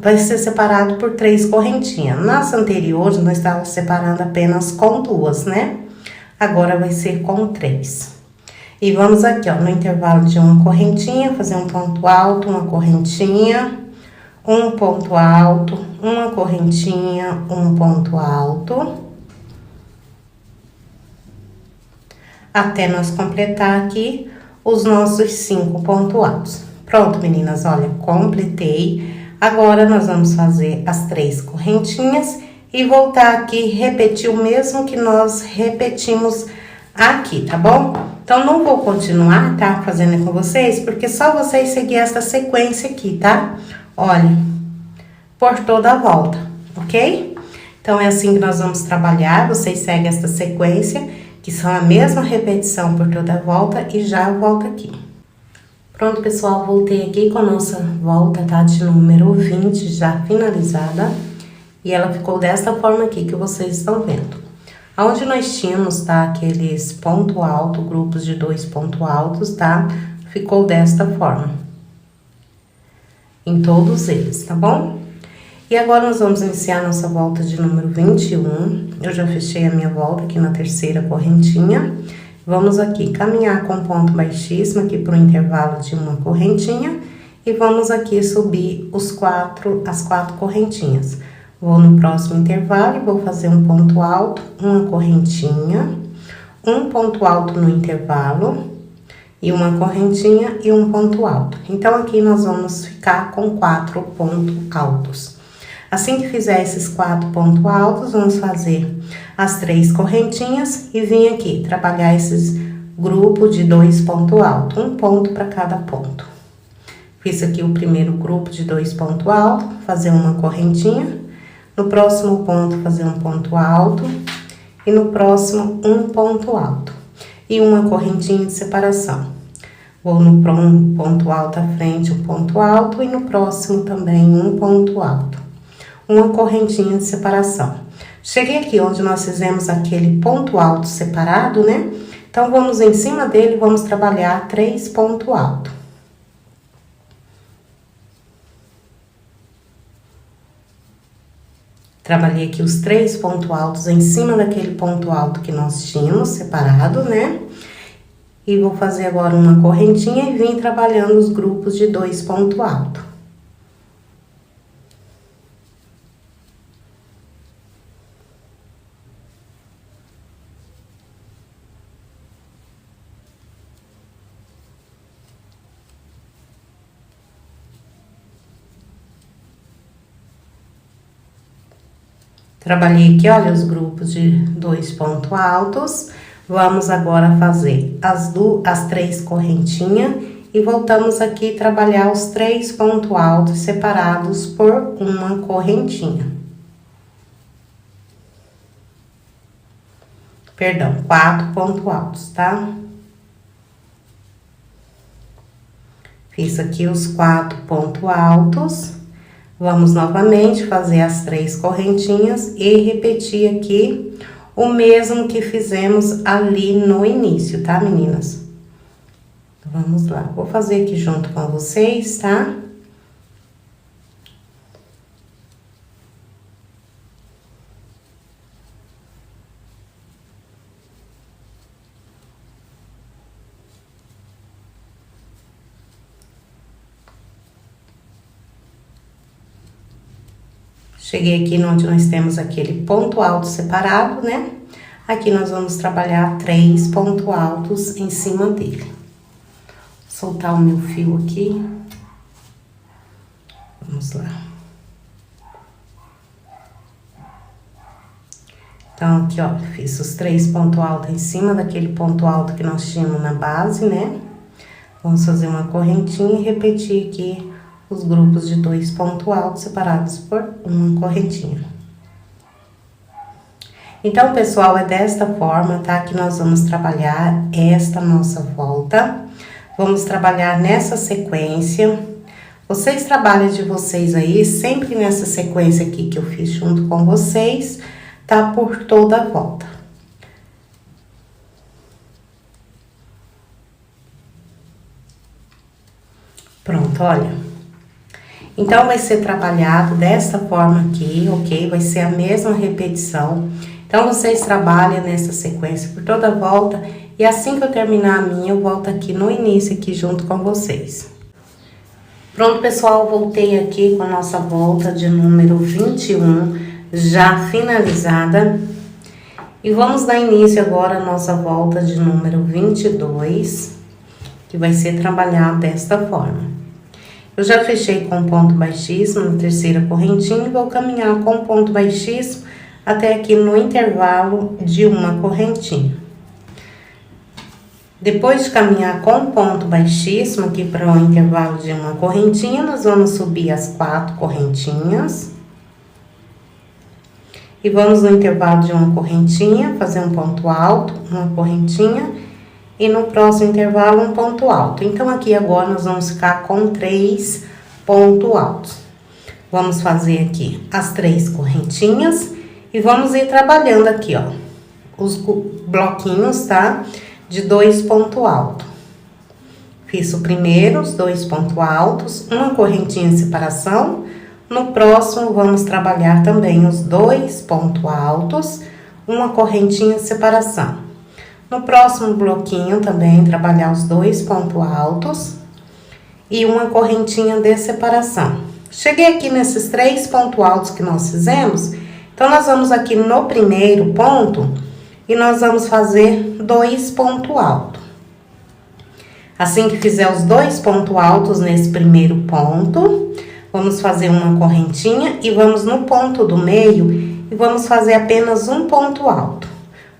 vai ser separado por 3 correntinhas. Nas anteriores, nós estávamos separando apenas com 2, né? Agora, vai ser com 3. E vamos aqui, ó, no intervalo de uma correntinha, fazer um ponto alto, uma correntinha, um ponto alto, uma correntinha, um ponto alto. Até nós completar aqui os nossos 5 pontos altos. Pronto, meninas, olha, completei. Agora, nós vamos fazer as 3 correntinhas e voltar aqui e repetir o mesmo que nós repetimos aqui, tá bom? Então, não vou continuar, tá? Fazendo com vocês, porque só vocês seguir essa sequência aqui, tá? Olha, por toda a volta, ok? Então, é assim que nós vamos trabalhar, vocês seguem essa sequência, que são a mesma repetição por toda a volta e já volto aqui. Pronto, pessoal, voltei aqui com a nossa volta, tá? De número 20 já finalizada. E ela ficou dessa forma aqui que vocês estão vendo. Onde nós tínhamos, tá? Aqueles ponto alto, grupos de 2 pontos altos, tá? Ficou desta forma. Em todos eles, tá bom? E agora, nós vamos iniciar nossa volta de número 21. Eu já fechei a minha volta aqui na terceira correntinha. Vamos aqui caminhar com ponto baixíssimo aqui para o intervalo de uma correntinha. E vamos aqui subir as 4 correntinhas. Vou no próximo intervalo e vou fazer um ponto alto, uma correntinha, um ponto alto no intervalo, e uma correntinha e um ponto alto. Então, aqui nós vamos ficar com 4 pontos altos. Assim que fizer esses 4 pontos altos, vamos fazer as 3 correntinhas e vir aqui trabalhar esses grupos de 2 pontos altos, um ponto para cada ponto. Fiz aqui o primeiro grupo de 2 pontos altos, fazer uma correntinha, no próximo ponto fazer um ponto alto e no próximo um ponto alto e uma correntinha de separação. Vou no ponto alto à frente, um ponto alto e no próximo também um ponto alto. Uma correntinha de separação. Cheguei aqui onde nós fizemos aquele ponto alto separado, né? Então, vamos em cima dele, vamos trabalhar 3 pontos altos. Trabalhei aqui os 3 pontos altos em cima daquele ponto alto que nós tínhamos separado, né? E vou fazer agora uma correntinha e vim trabalhando os grupos de 2 pontos altos. Trabalhei aqui, olha, os grupos de 2 pontos altos. Vamos agora fazer as 3 correntinhas e voltamos aqui trabalhar os 3 pontos altos separados por uma correntinha. Perdão, 4 pontos altos, tá? Fiz aqui os 4 pontos altos. Vamos novamente fazer as 3 correntinhas e repetir aqui o mesmo que fizemos ali no início, tá, meninas? Vamos lá, vou fazer aqui junto com vocês, tá? Cheguei aqui onde nós temos aquele ponto alto separado, né? Aqui nós vamos trabalhar 3 pontos altos em cima dele. Vou soltar o meu fio aqui. Vamos lá. Então, aqui, ó, fiz os 3 pontos altos em cima daquele ponto alto que nós tínhamos na base, né? Vamos fazer uma correntinha e repetir aqui os grupos de 2 pontos altos separados por uma correntinha. Então, pessoal, é desta forma, tá? Que nós vamos trabalhar esta nossa volta. Vamos trabalhar nessa sequência. Vocês trabalham de vocês aí, sempre nessa sequência aqui que eu fiz junto com vocês, tá? Por toda a volta. Pronto, olha. Então, vai ser trabalhado dessa forma aqui, ok? Vai ser a mesma repetição. Então, vocês trabalham nessa sequência por toda a volta. E assim que eu terminar a minha, eu volto aqui no início, aqui junto com vocês. Pronto, pessoal, voltei aqui com a nossa volta de número 21, já finalizada. E vamos dar início agora à nossa volta de número 22, que vai ser trabalhado desta forma. Eu já fechei com ponto baixíssimo na terceira correntinha e vou caminhar com ponto baixíssimo até aqui no intervalo de uma correntinha. Depois de caminhar com ponto baixíssimo aqui para o intervalo de uma correntinha, nós vamos subir as 4 correntinhas. E vamos no intervalo de uma correntinha, fazer um ponto alto, uma correntinha. E no próximo intervalo, um ponto alto. Então, aqui agora nós vamos ficar com 3 pontos altos. Vamos fazer aqui as 3 correntinhas e vamos ir trabalhando aqui, ó, os bloquinhos, tá? De 2 pontos altos. Fiz o primeiro, os 2 pontos altos, uma correntinha de separação. No próximo, vamos trabalhar também os 2 pontos altos, uma correntinha de separação. No próximo bloquinho também trabalhar os 2 pontos altos e uma correntinha de separação. Cheguei aqui nesses 3 pontos altos que nós fizemos, então nós vamos aqui no primeiro ponto e nós vamos fazer 2 pontos altos. Assim que fizer os 2 pontos altos nesse primeiro ponto, vamos fazer uma correntinha e vamos no ponto do meio e vamos fazer apenas um ponto alto.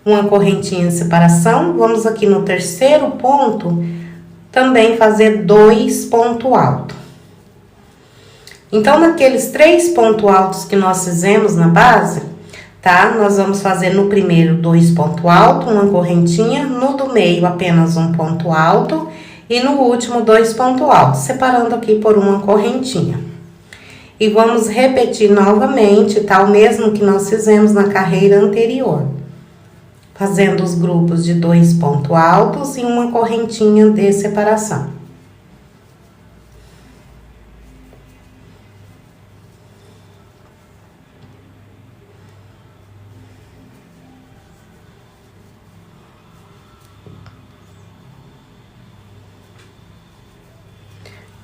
Uma correntinha de separação, vamos aqui no terceiro ponto, também fazer 2 pontos altos. Então, naqueles 3 pontos altos que nós fizemos na base, tá? Nós vamos fazer no primeiro 2 pontos altos, uma correntinha, no do meio apenas um ponto alto e no último 2 pontos altos, separando aqui por uma correntinha. E vamos repetir novamente, tá? O mesmo que nós fizemos na carreira anterior. Fazendo os grupos de 2 pontos altos e uma correntinha de separação.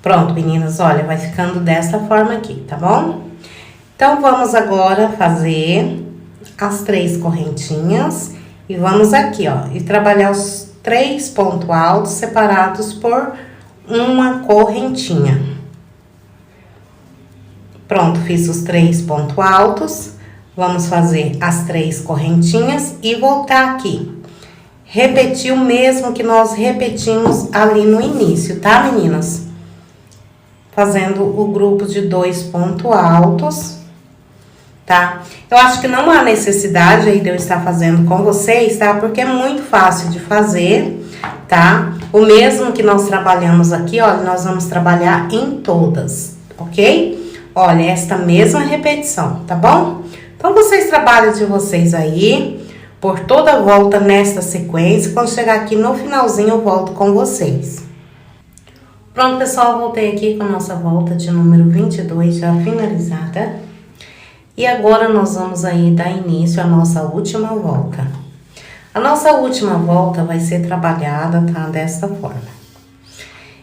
Pronto, meninas, olha, vai ficando dessa forma aqui, tá bom? Então, vamos agora fazer as 3 correntinhas. E vamos aqui, ó, e trabalhar os 3 pontos altos separados por uma correntinha. Pronto, fiz os 3 pontos altos. Vamos fazer as 3 correntinhas e voltar aqui. Repetir o mesmo que nós repetimos ali no início, tá, meninas? Fazendo o grupo de 2 pontos altos. Tá? Eu acho que não há necessidade aí de eu estar fazendo com vocês, tá? Porque é muito fácil de fazer, tá? O mesmo que nós trabalhamos aqui, olha, nós vamos trabalhar em todas, ok? Olha, esta mesma repetição, tá bom? Então, vocês trabalham de vocês aí, por toda a volta nesta sequência. Quando chegar aqui no finalzinho, eu volto com vocês. Pronto, pessoal, voltei aqui com a nossa volta de número 22, já finalizada. E agora, nós vamos aí dar início à nossa última volta. A nossa última volta vai ser trabalhada, tá? Desta forma.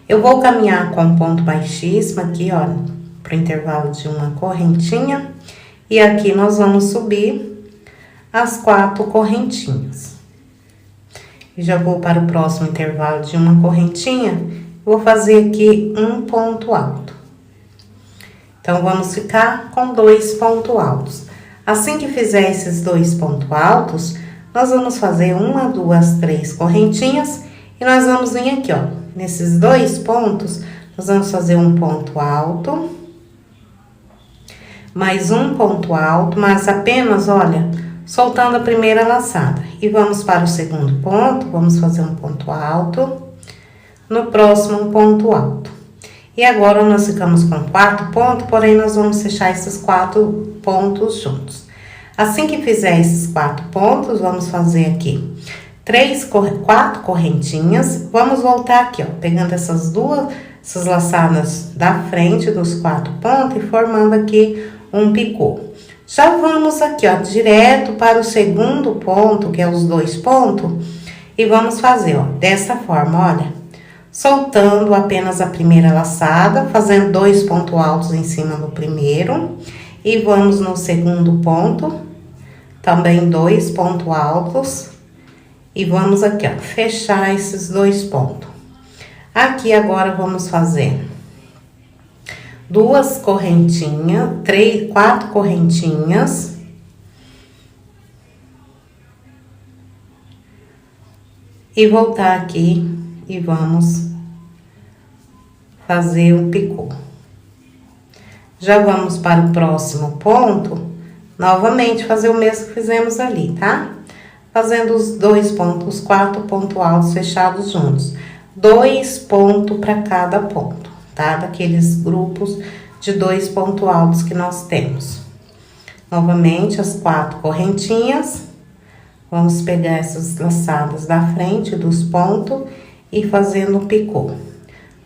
Eu vou caminhar com ponto baixíssimo aqui, olha, pro intervalo de uma correntinha. E aqui nós vamos subir as 4 correntinhas. Já vou para o próximo intervalo de uma correntinha, vou fazer aqui um ponto alto. Então, vamos ficar com 2 pontos altos. Assim que fizer esses 2 pontos altos, nós vamos fazer 1, 2, 3 correntinhas e nós vamos vir aqui, ó, nesses 2 pontos, nós vamos fazer um ponto alto, mais um ponto alto, mas apenas, olha, soltando a primeira laçada. E vamos para o segundo ponto, vamos fazer um ponto alto, no próximo um ponto alto. E agora nós ficamos com 4 pontos, porém nós vamos fechar esses 4 pontos juntos. Assim que fizer esses 4 pontos, vamos fazer aqui 4 correntinhas. Vamos voltar aqui, ó, pegando essas laçadas da frente dos 4 pontos e formando aqui um picô. Já vamos aqui, ó, direto para o segundo ponto, que é os 2 pontos, e vamos fazer, ó, dessa forma, olha, soltando apenas a primeira laçada, fazendo 2 pontos altos em cima do primeiro, e vamos no segundo ponto, também 2 pontos altos, e vamos aqui, ó, fechar esses 2 pontos. Aqui agora vamos fazer 2 correntinhas, 4 correntinhas. E voltar aqui e vamos fazer um picô. Já vamos para o próximo ponto, novamente fazer o mesmo que fizemos ali, tá? Fazendo os 2 pontos, os 4 pontos altos fechados juntos. 2 pontos para cada ponto, tá? Daqueles grupos de 2 pontos altos que nós temos. Novamente, as 4 correntinhas. Vamos pegar essas laçadas da frente dos pontos e fazendo um picô.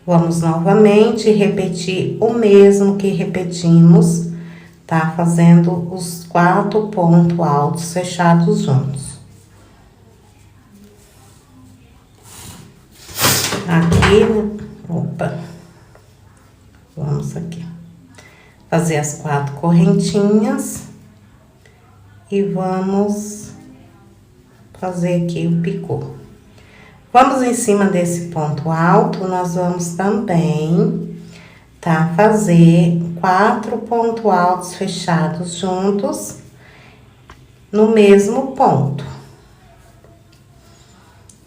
Vamos novamente repetir o mesmo que repetimos, tá? Fazendo os 4 pontos altos fechados juntos. Aqui, opa, vamos aqui, fazer as 4 correntinhas e vamos fazer aqui o picô. Vamos em cima desse ponto alto, nós vamos também, tá? Fazer 4 pontos altos fechados juntos no mesmo ponto.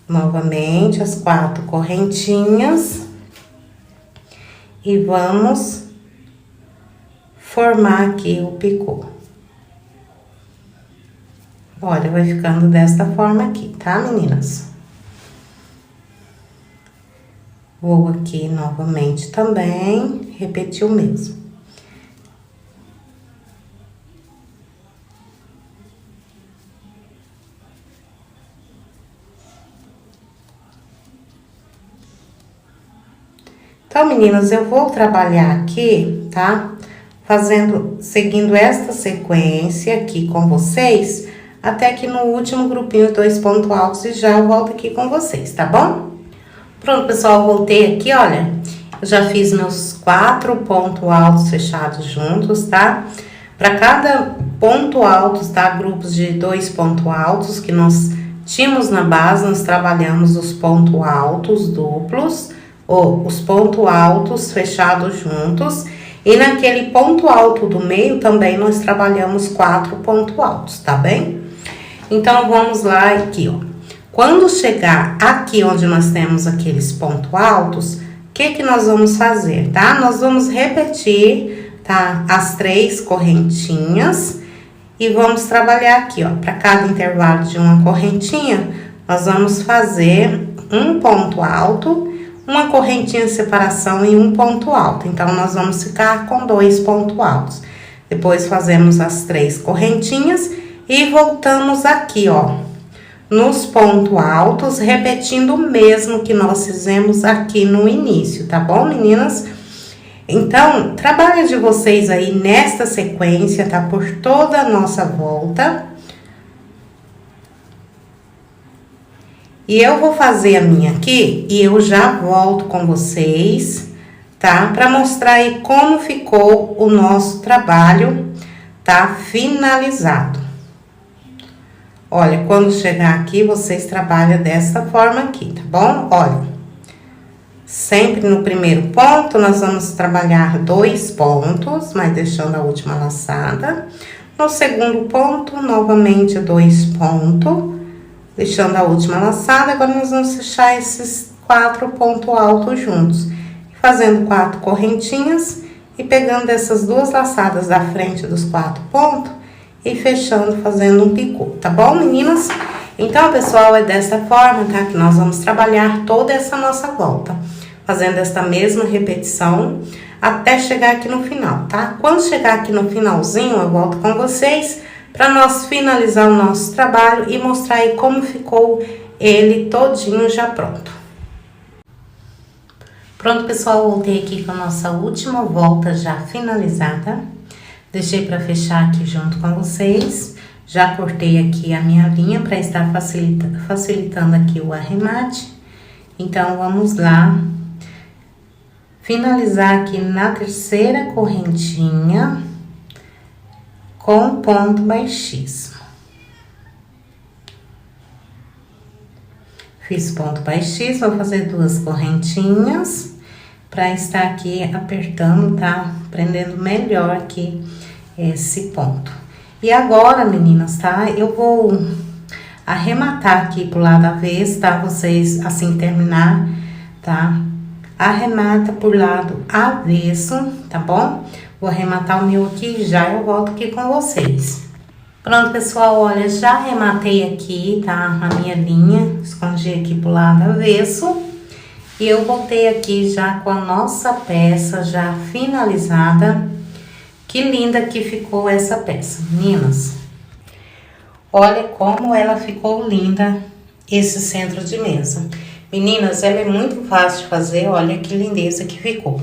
Novamente, as 4 correntinhas e vamos formar aqui o picô. Olha, vai ficando desta forma aqui, tá, meninas? Vou aqui novamente também, repetir o mesmo. Então, meninas, eu vou trabalhar aqui, tá? Seguindo esta sequência aqui com vocês, até que no último grupinho, 2 pontos altos, e já eu volto aqui com vocês, tá bom? Pronto, pessoal, voltei aqui, olha, eu já fiz meus 4 pontos altos fechados juntos, tá? Para cada ponto alto, tá? Grupos de 2 pontos altos que nós tínhamos na base, nós trabalhamos os pontos altos duplos, ou os pontos altos fechados juntos, e naquele ponto alto do meio também nós trabalhamos 4 pontos altos, tá bem? Então, vamos lá aqui, ó. Quando chegar aqui onde nós temos aqueles pontos altos, o que nós vamos fazer, tá? Nós vamos repetir, tá? As 3 correntinhas e vamos trabalhar aqui, ó. Para cada intervalo de uma correntinha, nós vamos fazer um ponto alto, uma correntinha de separação e um ponto alto. Então, nós vamos ficar com 2 pontos altos. Depois, fazemos as 3 correntinhas e voltamos aqui, ó. Nos pontos altos, repetindo o mesmo que nós fizemos aqui no início, tá bom, meninas? Então, trabalho de vocês aí nesta sequência, tá? Por toda a nossa volta. E eu vou fazer a minha aqui e eu já volto com vocês, tá? Pra mostrar aí como ficou o nosso trabalho, tá finalizado. Olha, quando chegar aqui, vocês trabalham dessa forma aqui, tá bom? Olha, sempre no primeiro ponto, nós vamos trabalhar 2 pontos, mas deixando a última laçada. No segundo ponto, novamente 2 pontos, deixando a última laçada. Agora, nós vamos fechar esses 4 pontos altos juntos, fazendo 4 correntinhas e pegando essas 2 laçadas da frente dos 4 pontos e fechando, fazendo um picô, tá bom, meninas? Então, pessoal, é dessa forma, tá? Que nós vamos trabalhar toda essa nossa volta, fazendo esta mesma repetição até chegar aqui no final, tá? Quando chegar aqui no finalzinho, eu volto com vocês para nós finalizar o nosso trabalho e mostrar aí como ficou ele todinho já pronto. Pronto, pessoal, voltei aqui com a nossa última volta já finalizada. Deixei para fechar aqui junto com vocês. Já cortei aqui a minha linha para estar facilitando aqui o arremate. Então, vamos lá. Finalizar aqui na terceira correntinha com ponto baixíssimo. Fiz ponto baixíssimo, vou fazer 2 correntinhas para estar aqui apertando, tá? Prendendo melhor aqui esse ponto. E agora, meninas, tá? Eu vou arrematar aqui pro lado avesso, tá? Vocês, assim terminar, tá? Arremata por lado avesso, tá bom? Vou arrematar o meu aqui e já eu volto aqui com vocês. Pronto, pessoal, olha, já arrematei aqui, tá? A minha linha, escondi aqui pro lado avesso. E eu voltei aqui já com a nossa peça já finalizada. Que linda que ficou essa peça, meninas. Olha como ela ficou linda, esse centro de mesa. Meninas, ela é muito fácil de fazer, olha que lindeza que ficou.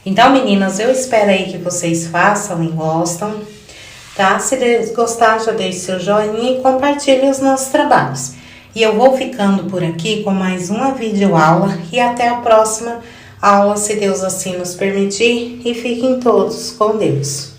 Então, meninas, eu espero aí que vocês façam e gostam, tá? Se gostar, já deixe seu joinha e compartilhe os nossos trabalhos. E eu vou ficando por aqui com mais uma videoaula e até a próxima aula, se Deus assim nos permitir, e fiquem todos com Deus.